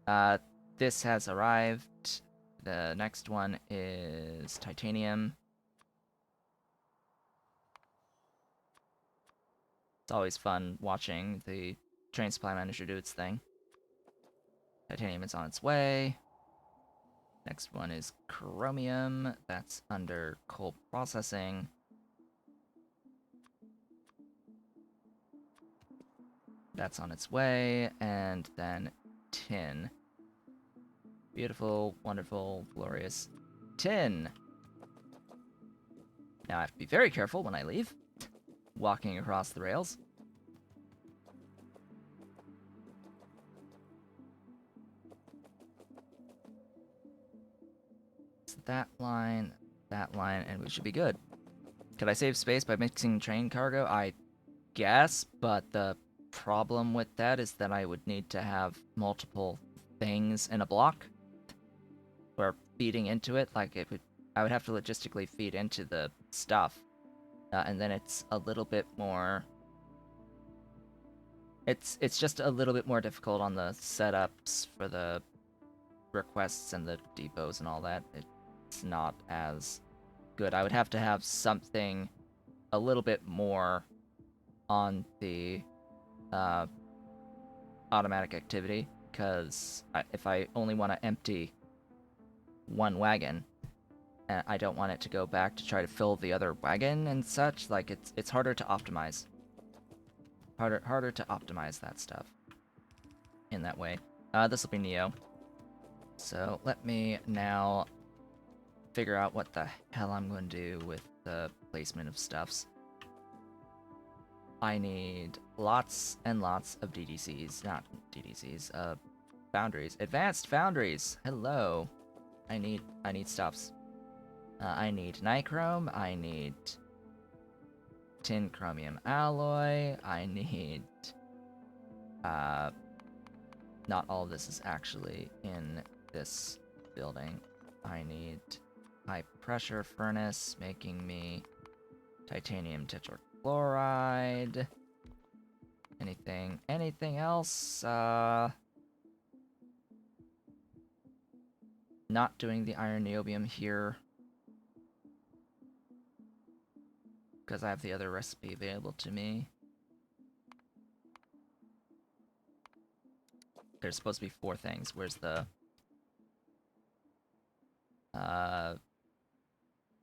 Uh, this has arrived. The next one is titanium. It's always fun watching the train supply manager do its thing. Titanium is on its way. Next one is chromium. That's under coal processing. That's on its way. And then tin. Beautiful, wonderful, glorious tin. Now I have to be very careful when I leave, walking across the rails. So that line, and we should be good. Could I save space by mixing train cargo? I guess, but the problem with that is that I would need to have multiple things in a block or feeding into it. Like I would have to logistically feed into the stuff, and then it's a little bit more. It's just a little bit more difficult on the setups for the requests and the depots and all that. It's not as good. I would have to have something a little bit more on the uh, automatic activity, because if I only want to empty one wagon, I don't want it to go back to try to fill the other wagon and such. Like it's harder to optimize. Harder to optimize that stuff in that way. This will be Neo. So let me now figure out what the hell I'm going to do with the placement of stuffs. I need lots and lots of DDCs, not DDCs, foundries. Advanced foundries! Hello! I need stuffs. I need nichrome, I need tin chromium alloy, I need... not all of this is actually in this building. I need high pressure furnace, making me titanium tetrachloride. Anything else? Not doing the iron niobium here, because I have the other recipe available to me. There's supposed to be 4 things. Where's the...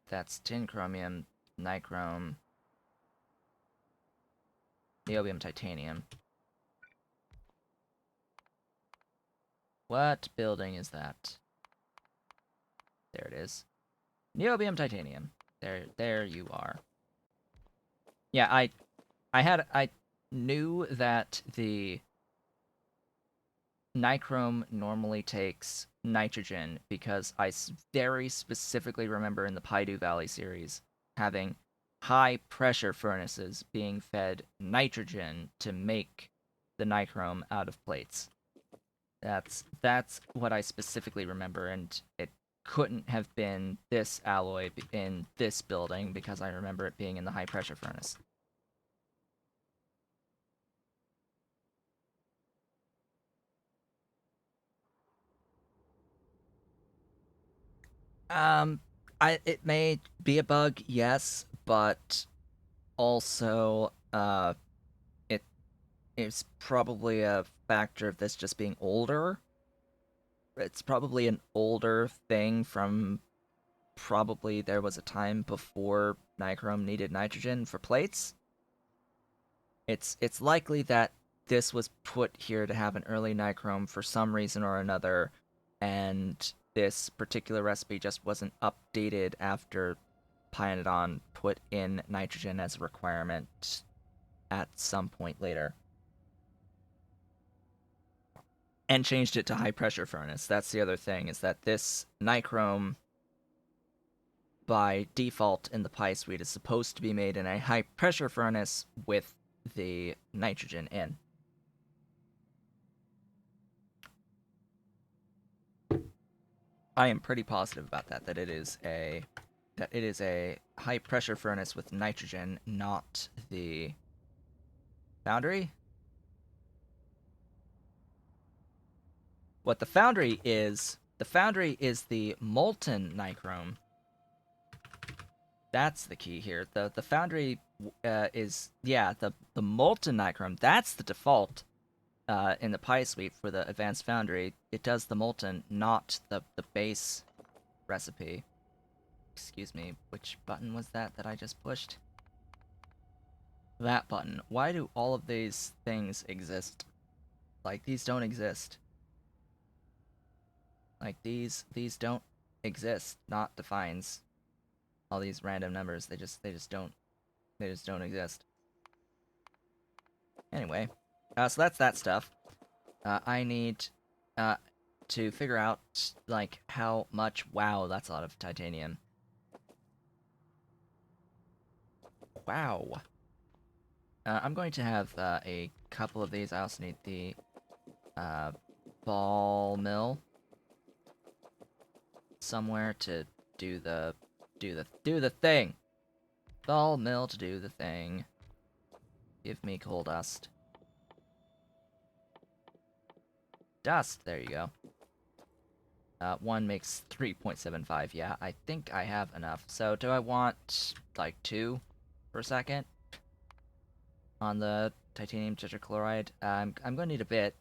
that's tin chromium, nichrome, niobium titanium. What building is that? There it is. Niobium titanium. There you are. Yeah, I knew that the nichrome normally takes nitrogen because I very specifically remember in the Paidu Valley series having high pressure furnaces being fed nitrogen to make the nichrome out of plates. That's what I specifically remember, and it couldn't have been this alloy in this building because I remember it being in the high pressure furnace. Um, it may be a bug, yes, but also it is probably a factor of this just being older. It's probably an older thing from probably there was a time before nichrome needed nitrogen for plates. It's likely that this was put here to have an early nichrome for some reason or another, and this particular recipe just wasn't updated after Pionodon put in nitrogen as a requirement at some point later. And changed it to high pressure furnace. That's the other thing, is that this nichrome by default in the pie suite is supposed to be made in a high pressure furnace with the nitrogen in. I am pretty positive about that, that it is a high pressure furnace with nitrogen, not the foundry. What the foundry is the molten nichrome. That's the key here. The foundry is, yeah, the molten nichrome. That's the default in the pie suite for the advanced foundry. It does the molten, not the base recipe. Excuse me, which button was that I just pushed? That button. Why do all of these things exist? Like, these don't exist. Like, these don't exist. Not defines. All these random numbers, they just don't exist. Anyway, so that's that stuff. I need to figure out, like, how much. Wow, that's a lot of titanium. Wow. I'm going to have a couple of these. I also need the ball mill somewhere to do the thing. Ball mill to do the thing. Give me coal dust. Dust. There you go. One makes 3.75. Yeah, I think I have enough. So do I want like 2 per second on the titanium tetrachloride? I'm gonna need a bit.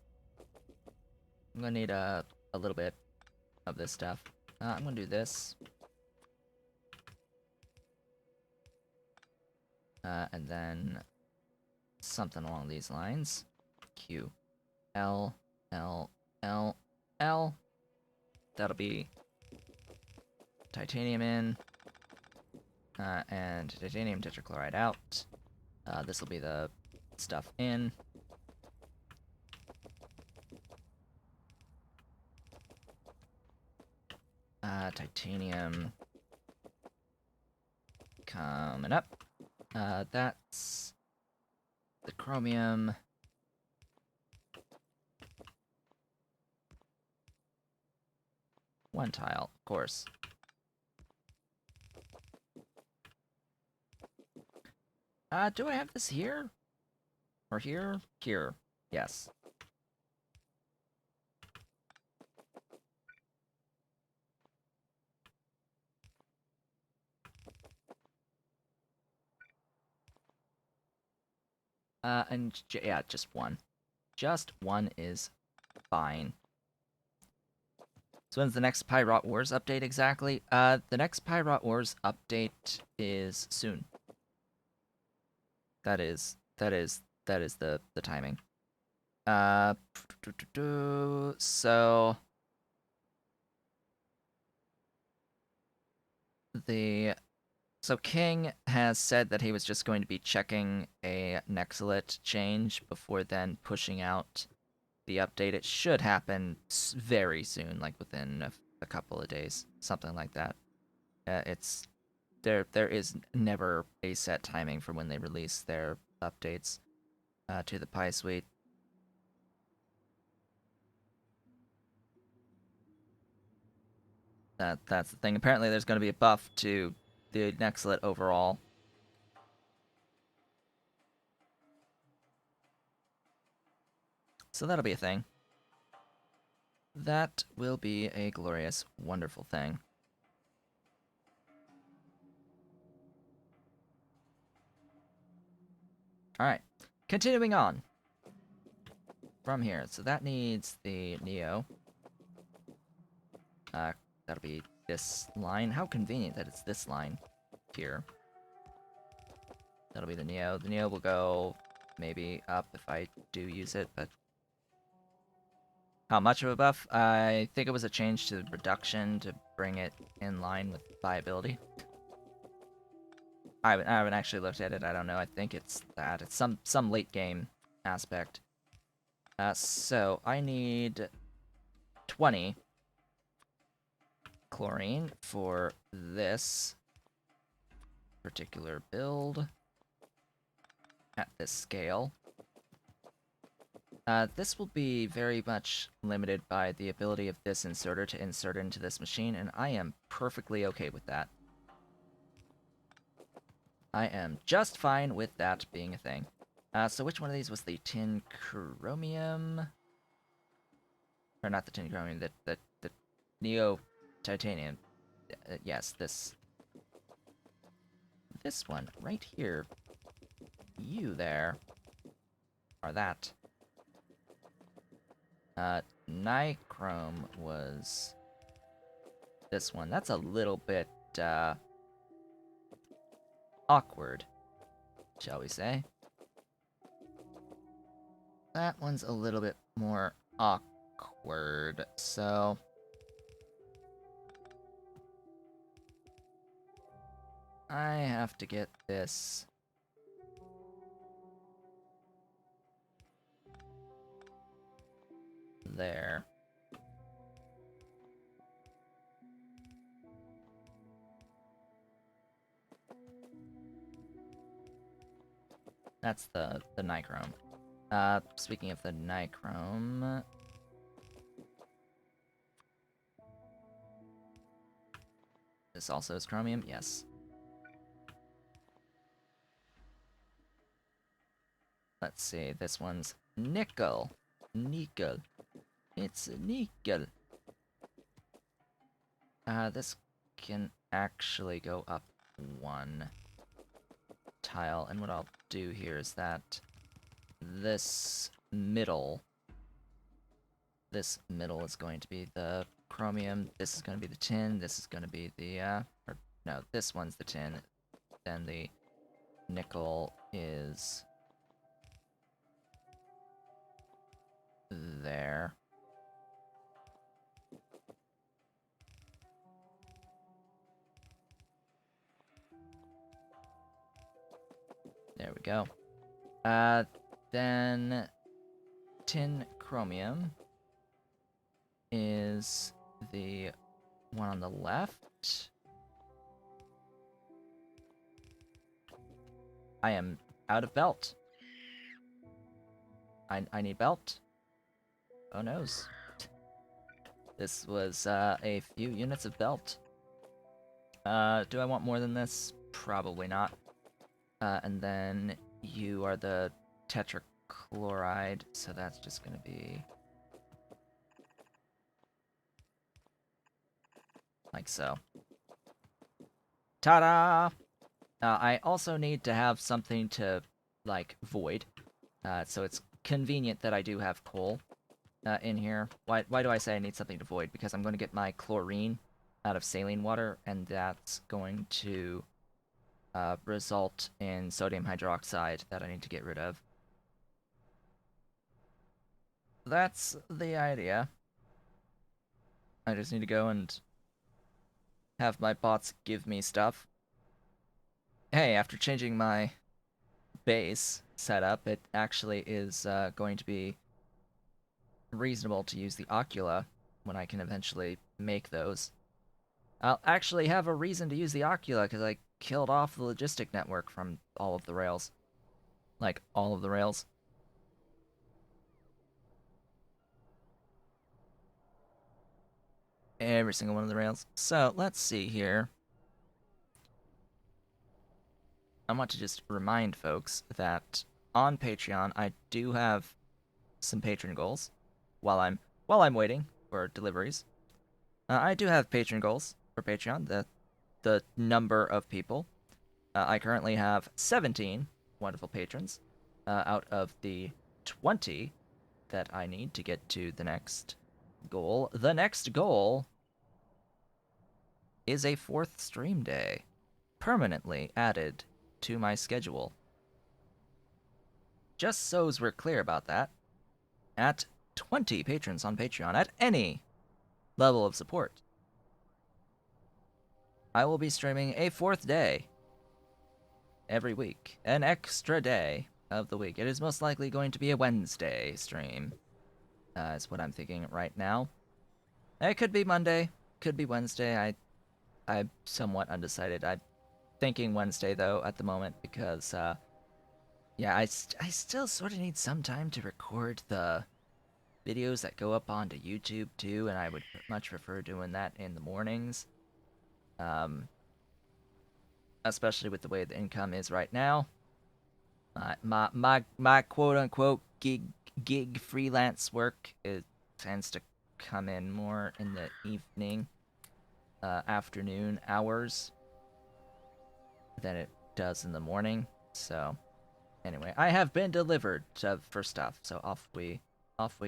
I'm gonna need a little bit of this stuff. I'm gonna do this. And then something along these lines. Q, L, L, L, L. That'll be titanium in, and titanium tetrachloride out. This will be the stuff in. Titanium coming up. That's the chromium. One tile, of course. Do I have this here? Or here? Here. Yes. And yeah, just one. Just one is fine. So when's the next Pyrot Wars update exactly? The next Pyrot Wars update is soon. That is the timing. So King has said that he was just going to be checking a Nexalit change before then pushing out the update. It should happen very soon, like within a couple of days, something like that. It's there is never a set timing for when they release their updates to the Pi Suite. That's the thing. Apparently, there's going to be a buff to the Nexalit overall. So that'll be a thing. That will be a glorious, wonderful thing. Alright, continuing on from here. So that needs the Neo. that'll be this line. How convenient that it's this line here. That'll be the Neo. The Neo will go maybe up if I do use it, but how much of a buff? I think it was a change to reduction to bring it in line with viability. I haven't actually looked at it. I don't know. I think it's that. It's some late game aspect. So I need 20 chlorine for this particular build at this scale. This will be very much limited by the ability of this inserter to insert into this machine, and I am perfectly okay with that. I am just fine with that being a thing. So which one of these was the tin chromium? Or not the tin chromium, the neo titanium. Yes, this one right here. You there are that. Nichrome was this one. That's a little bit awkward, shall we say. That one's a little bit more awkward, so I have to get this there. That's the nichrome. Speaking of the nichrome, this also is chromium, yes. Let's see, this one's nickel. Nickel. It's nickel. This can actually go up one tile, and what I'll do here is that this middle is going to be the chromium, this is going to be the tin, this is going to be the, or no, this one's the tin, then the nickel is there. There we go. Then tin chromium is the one on the left. I am out of belt. I need belt. Oh noes. This was a few units of belt. Do I want more than this? Probably not. And then you are the tetrachloride, so that's just gonna be like so. Ta-da! I also need to have something to, like, void. So it's convenient that I do have coal in here. Why do I say I need something to void? Because I'm going to get my chlorine out of saline water, and that's going to result in sodium hydroxide that I need to get rid of. That's the idea. I just need to go and have my bots give me stuff. Hey, after changing my base setup, it actually is going to be reasonable to use the Ocula when I can eventually make those. I'll actually have a reason to use the Ocula because I killed off the logistic network from all of the rails. Like, all of the rails. Every single one of the rails. So, let's see here. I want to just remind folks that on Patreon, I do have some patron goals while I'm waiting for deliveries. I do have patron goals for Patreon, the number of people. I currently have 17 wonderful patrons out of the 20 that I need to get to the next goal. The next goal is a fourth stream day permanently added to my schedule. Just so as we're clear about that, at 20 patrons on Patreon at any level of support, I will be streaming a fourth day every week, an extra day of the week. It is most likely going to be a Wednesday stream, is what I'm thinking right now. It could be Monday, could be Wednesday. I'm somewhat undecided. I'm thinking Wednesday though at the moment because, yeah, I still sort of need some time to record the videos that go up onto YouTube too, and I would much prefer doing that in the mornings. Um, Especially with the way the income is right now. My quote unquote gig freelance work, it tends to come in more in the evening, afternoon hours than it does in the morning. So anyway, I have been delivered for stuff, so off we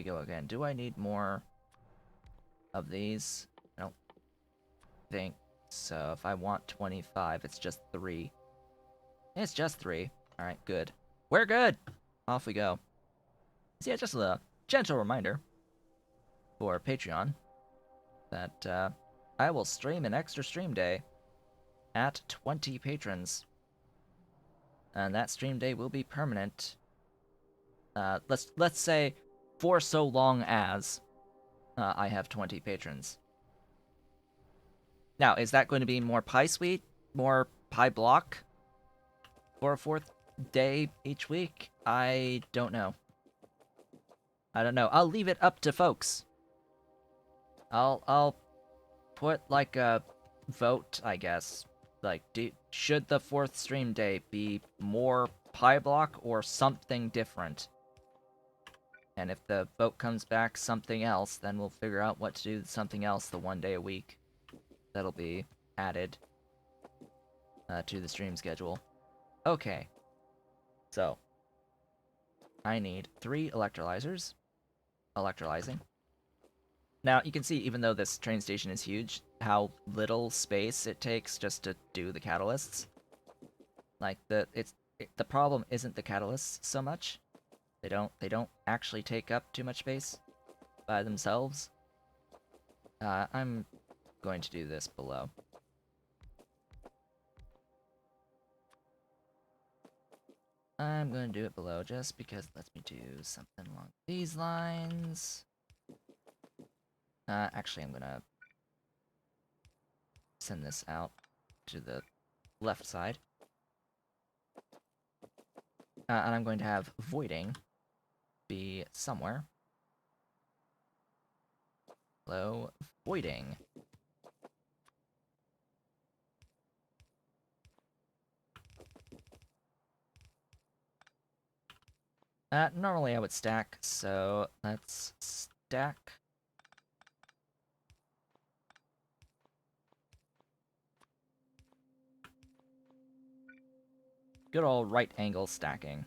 go again. Do I need more of these? I don't think so. If I want 25, it's just 3. It's just 3. Alright, good. We're good! Off we go. So yeah, just a gentle reminder for Patreon that I will stream an extra stream day at 20 patrons. And that stream day will be permanent. Let's say for so long as I have 20 patrons. Now, is that going to be more PySuite, more PyBlock for a fourth day each week? I don't know. I don't know. I'll leave it up to folks. I'll put like a vote, I guess. Like, should the fourth stream day be more PyBlock or something different? And if the vote comes back something else, then we'll figure out what to do with something else the one day a week that'll be added to the stream schedule. Okay. So, I need 3 electrolyzers. Electrolyzing. Now, you can see, even though this train station is huge, how little space it takes just to do the catalysts. Like, the problem isn't the catalysts so much. They don't actually take up too much space by themselves. I'm going to do this below. I'm going to do it below just because it lets me do something along these lines. Actually, I'm gonna send this out to the left side. And I'm going to have voiding be somewhere. Hello, voiding. Normally I would stack, so let's stack. Good old right angle stacking.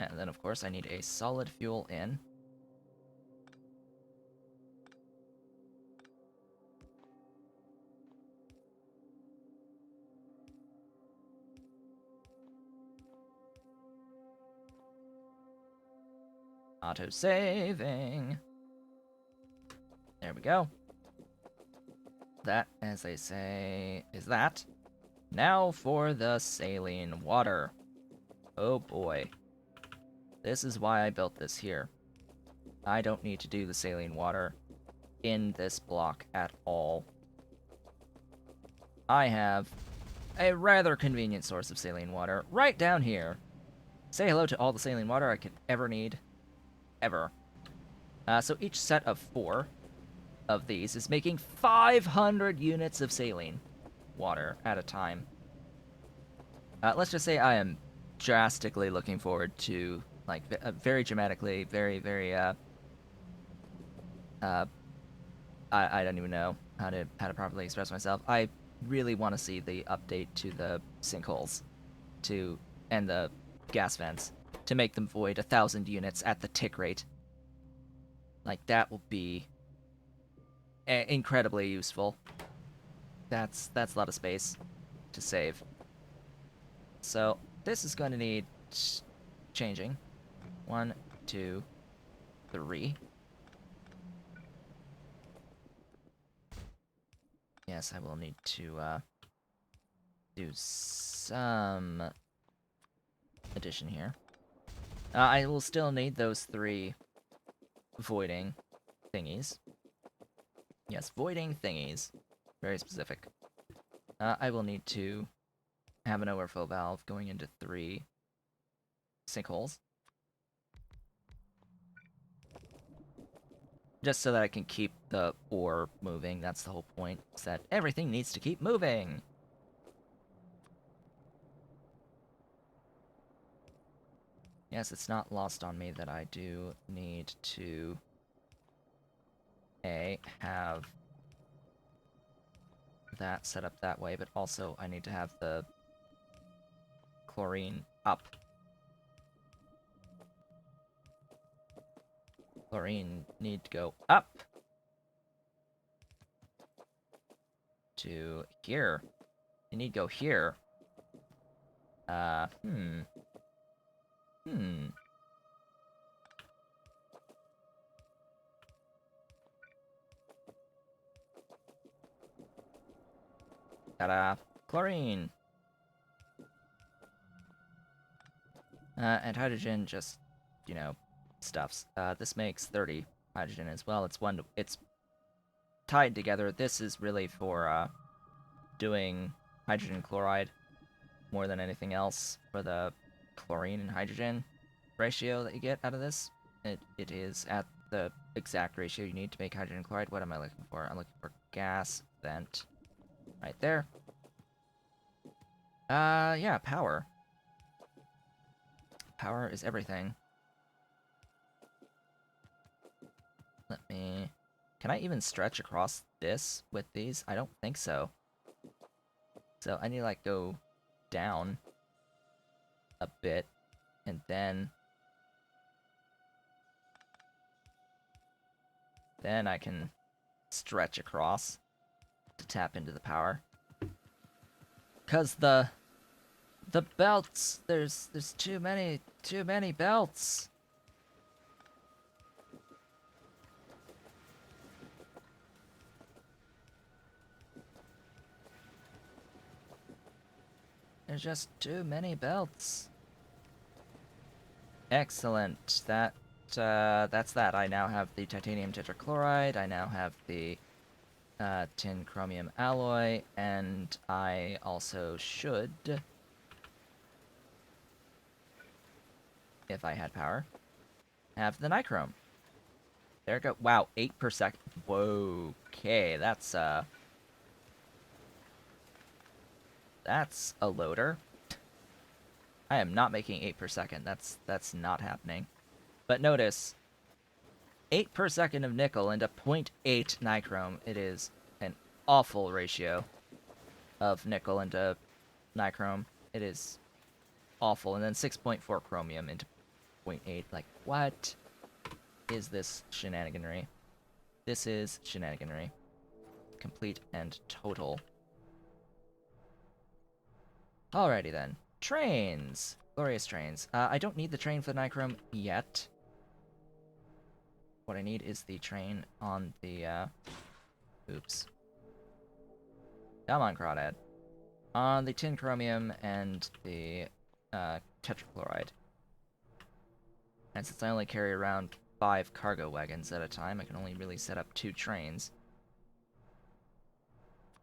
And then, of course, I need a solid fuel in. Auto-saving. There we go. That, as they say, is that. Now for the saline water. Oh boy. This is why I built this here. I don't need to do the saline water in this block at all. I have a rather convenient source of saline water right down here. Say hello to all the saline water I could ever need. Ever. So each set of 4 of these is making 500 units of saline water at a time. Let's just say I am drastically looking forward to, like, very dramatically, very, I don't even know how to properly express myself. I really want to see the update to the sinkholes, and the gas vents, to make them void 1,000 units at the tick rate. Like, that will be incredibly useful. That's a lot of space to save. So this is going to need changing. 1, 2, 3. Yes, I will need to do some addition here. I will still need those 3 voiding thingies. Yes, voiding thingies. Very specific. I will need to have an overflow valve going into 3 sinkholes. Just so that I can keep the ore moving. That's the whole point, is that everything needs to keep moving. Yes, it's not lost on me that I do need to have that set up that way, but also I need to have the chlorine up. Chlorine need to go up to here. You need to go here. Hmm. Ta-da! Chlorine! And hydrogen just, you know, stuffs. This makes 30 hydrogen as well. It's tied together. This is really for, doing hydrogen chloride more than anything else for the chlorine and hydrogen ratio that you get out of this. It is at the exact ratio you need to make hydrogen chloride. What am I looking for? I'm looking for gas vent. Right there. Yeah, power. Power is everything. Let me... Can I even stretch across this with these? I don't think so. So I need to, like, go down a bit, and then I can stretch across to tap into the power. 'Cause the belts, there's too many belts. There's just too many belts. Excellent. That's that. I now have the titanium tetrachloride. I now have the tin chromium alloy, and I also should, if I had power, have the nichrome. There we go. Wow, 8 per second. Whoa. Okay, that's a loader. I am not making 8 per second. That's not happening. But notice, 8 per second of nickel into 0.8 nichrome. It is an awful ratio of nickel into nichrome. It is awful. And then 6.4 chromium into 0.8. Like, what is this shenaniganry? This is shenaniganry. Complete and total. Alrighty then. Trains! Glorious trains. I don't need the train for the nichrome yet. What I need is the train on the, oops. Come on, Crawdad. On the tin chromium and the, tetrachloride. And since I only carry around 5 cargo wagons at a time, I can only really set up 2 trains.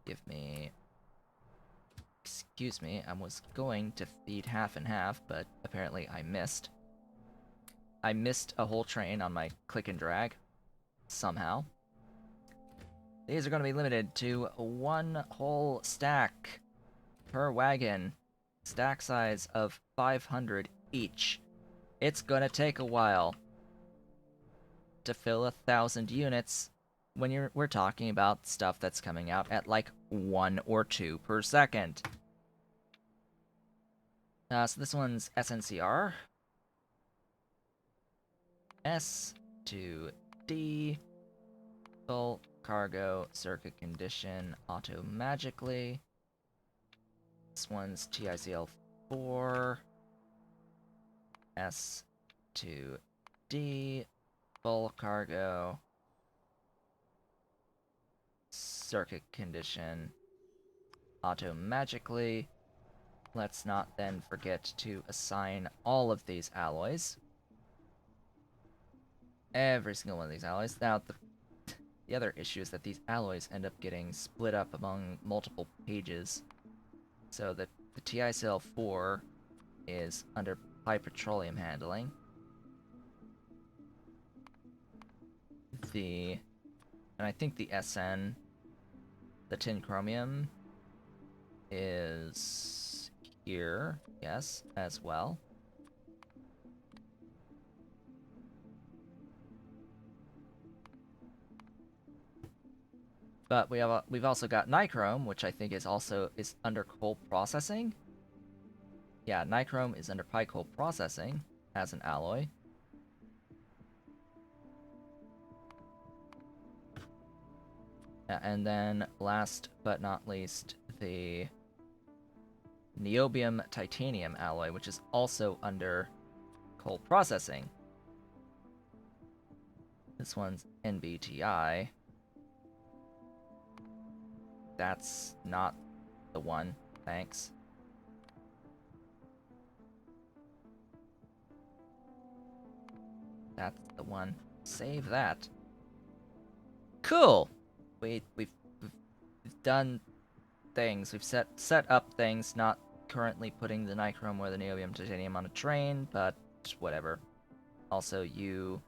Give me... Excuse me, I was going to feed half and half, but apparently I missed. I missed a whole train on my click and drag. Somehow. These are going to be limited to 1 whole stack per wagon. Stack size of 500 each. It's going to take a while to fill 1,000 units when we're talking about stuff that's coming out at like 1 or 2 per second. So this one's SNCR. S to D. Full cargo cargo circuit condition auto magically. This one's TICL4 S2D full cargo circuit condition auto magically. Let's not then forget to assign all of these alloys. Every single one of these alloys. Now, the other issue is that these alloys end up getting split up among multiple pages. So that the TICL4 is under high petroleum handling. And I think the SN, the tin chromium, is here, yes, as well. But we've also got nichrome, which I think is under coal processing. Yeah, nichrome is under pi coal processing as an alloy. And then last but not least, the niobium titanium alloy, which is also under coal processing. This one's NBTI. That's not the one, thanks. That's the one. Save that. Cool! We've done things. We've set up things, not currently putting the nichrome or the niobium titanium on a train, but whatever. Also, you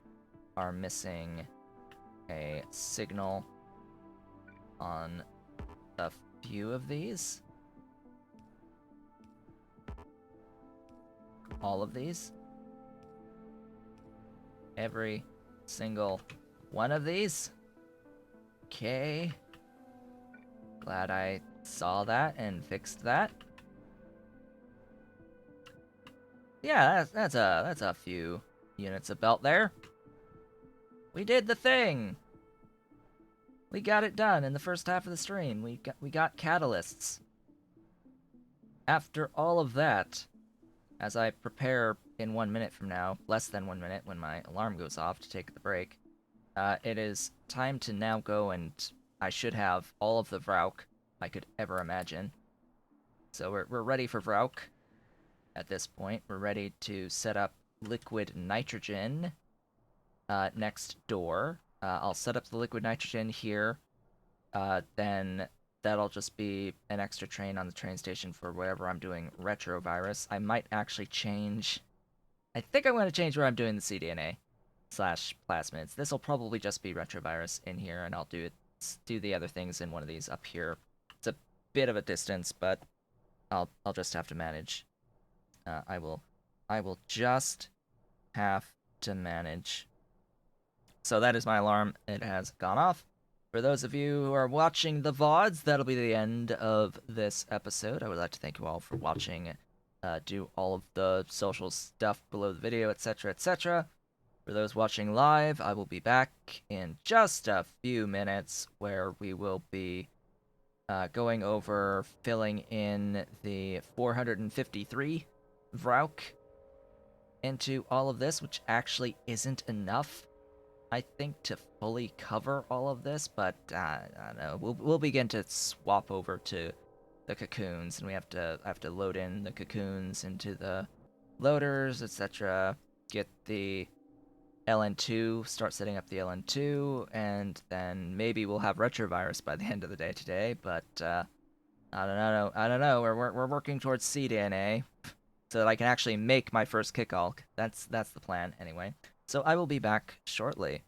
are missing a signal on a few of these. All of these. Every single one of these. Okay. Glad I saw that and fixed that. Yeah, that's a few units of belt there. We did the thing. We got it done in the first half of the stream. We got catalysts. After all of that, as I prepare in 1 minute from now, less than 1 minute when my alarm goes off to take the break, it is time to now go and I should have all of the Vrauk I could ever imagine. So we're ready for Vrauk at this point. We're ready to set up liquid nitrogen next door. I'll set up the liquid nitrogen here. Then that'll just be an extra train on the train station for wherever I'm doing retrovirus. I might actually change... I think I'm going to change where I'm doing the cDNA / plasmids. This will probably just be retrovirus in here, and I'll do the other things in one of these up here. It's a bit of a distance, but I'll just have to manage. I will just have to manage. So that is my alarm. It has gone off. For those of you who are watching the VODs, that'll be the end of this episode. I would like to thank you all for watching. Do all of the social stuff below the video, etc., etc. For those watching live, I will be back in just a few minutes where we will be going over filling in the 453 Vrauk into all of this, which actually isn't enough, I think, to fully cover all of this, but I don't know. We'll begin to swap over to the cocoons, and we have to load in the cocoons into the loaders, etc. Get the LN2, start setting up the LN2, and then maybe we'll have retrovirus by the end of the day today. But I don't know. We're working towards cDNA so that I can actually make my first kickalk. That's the plan anyway. So I will be back shortly.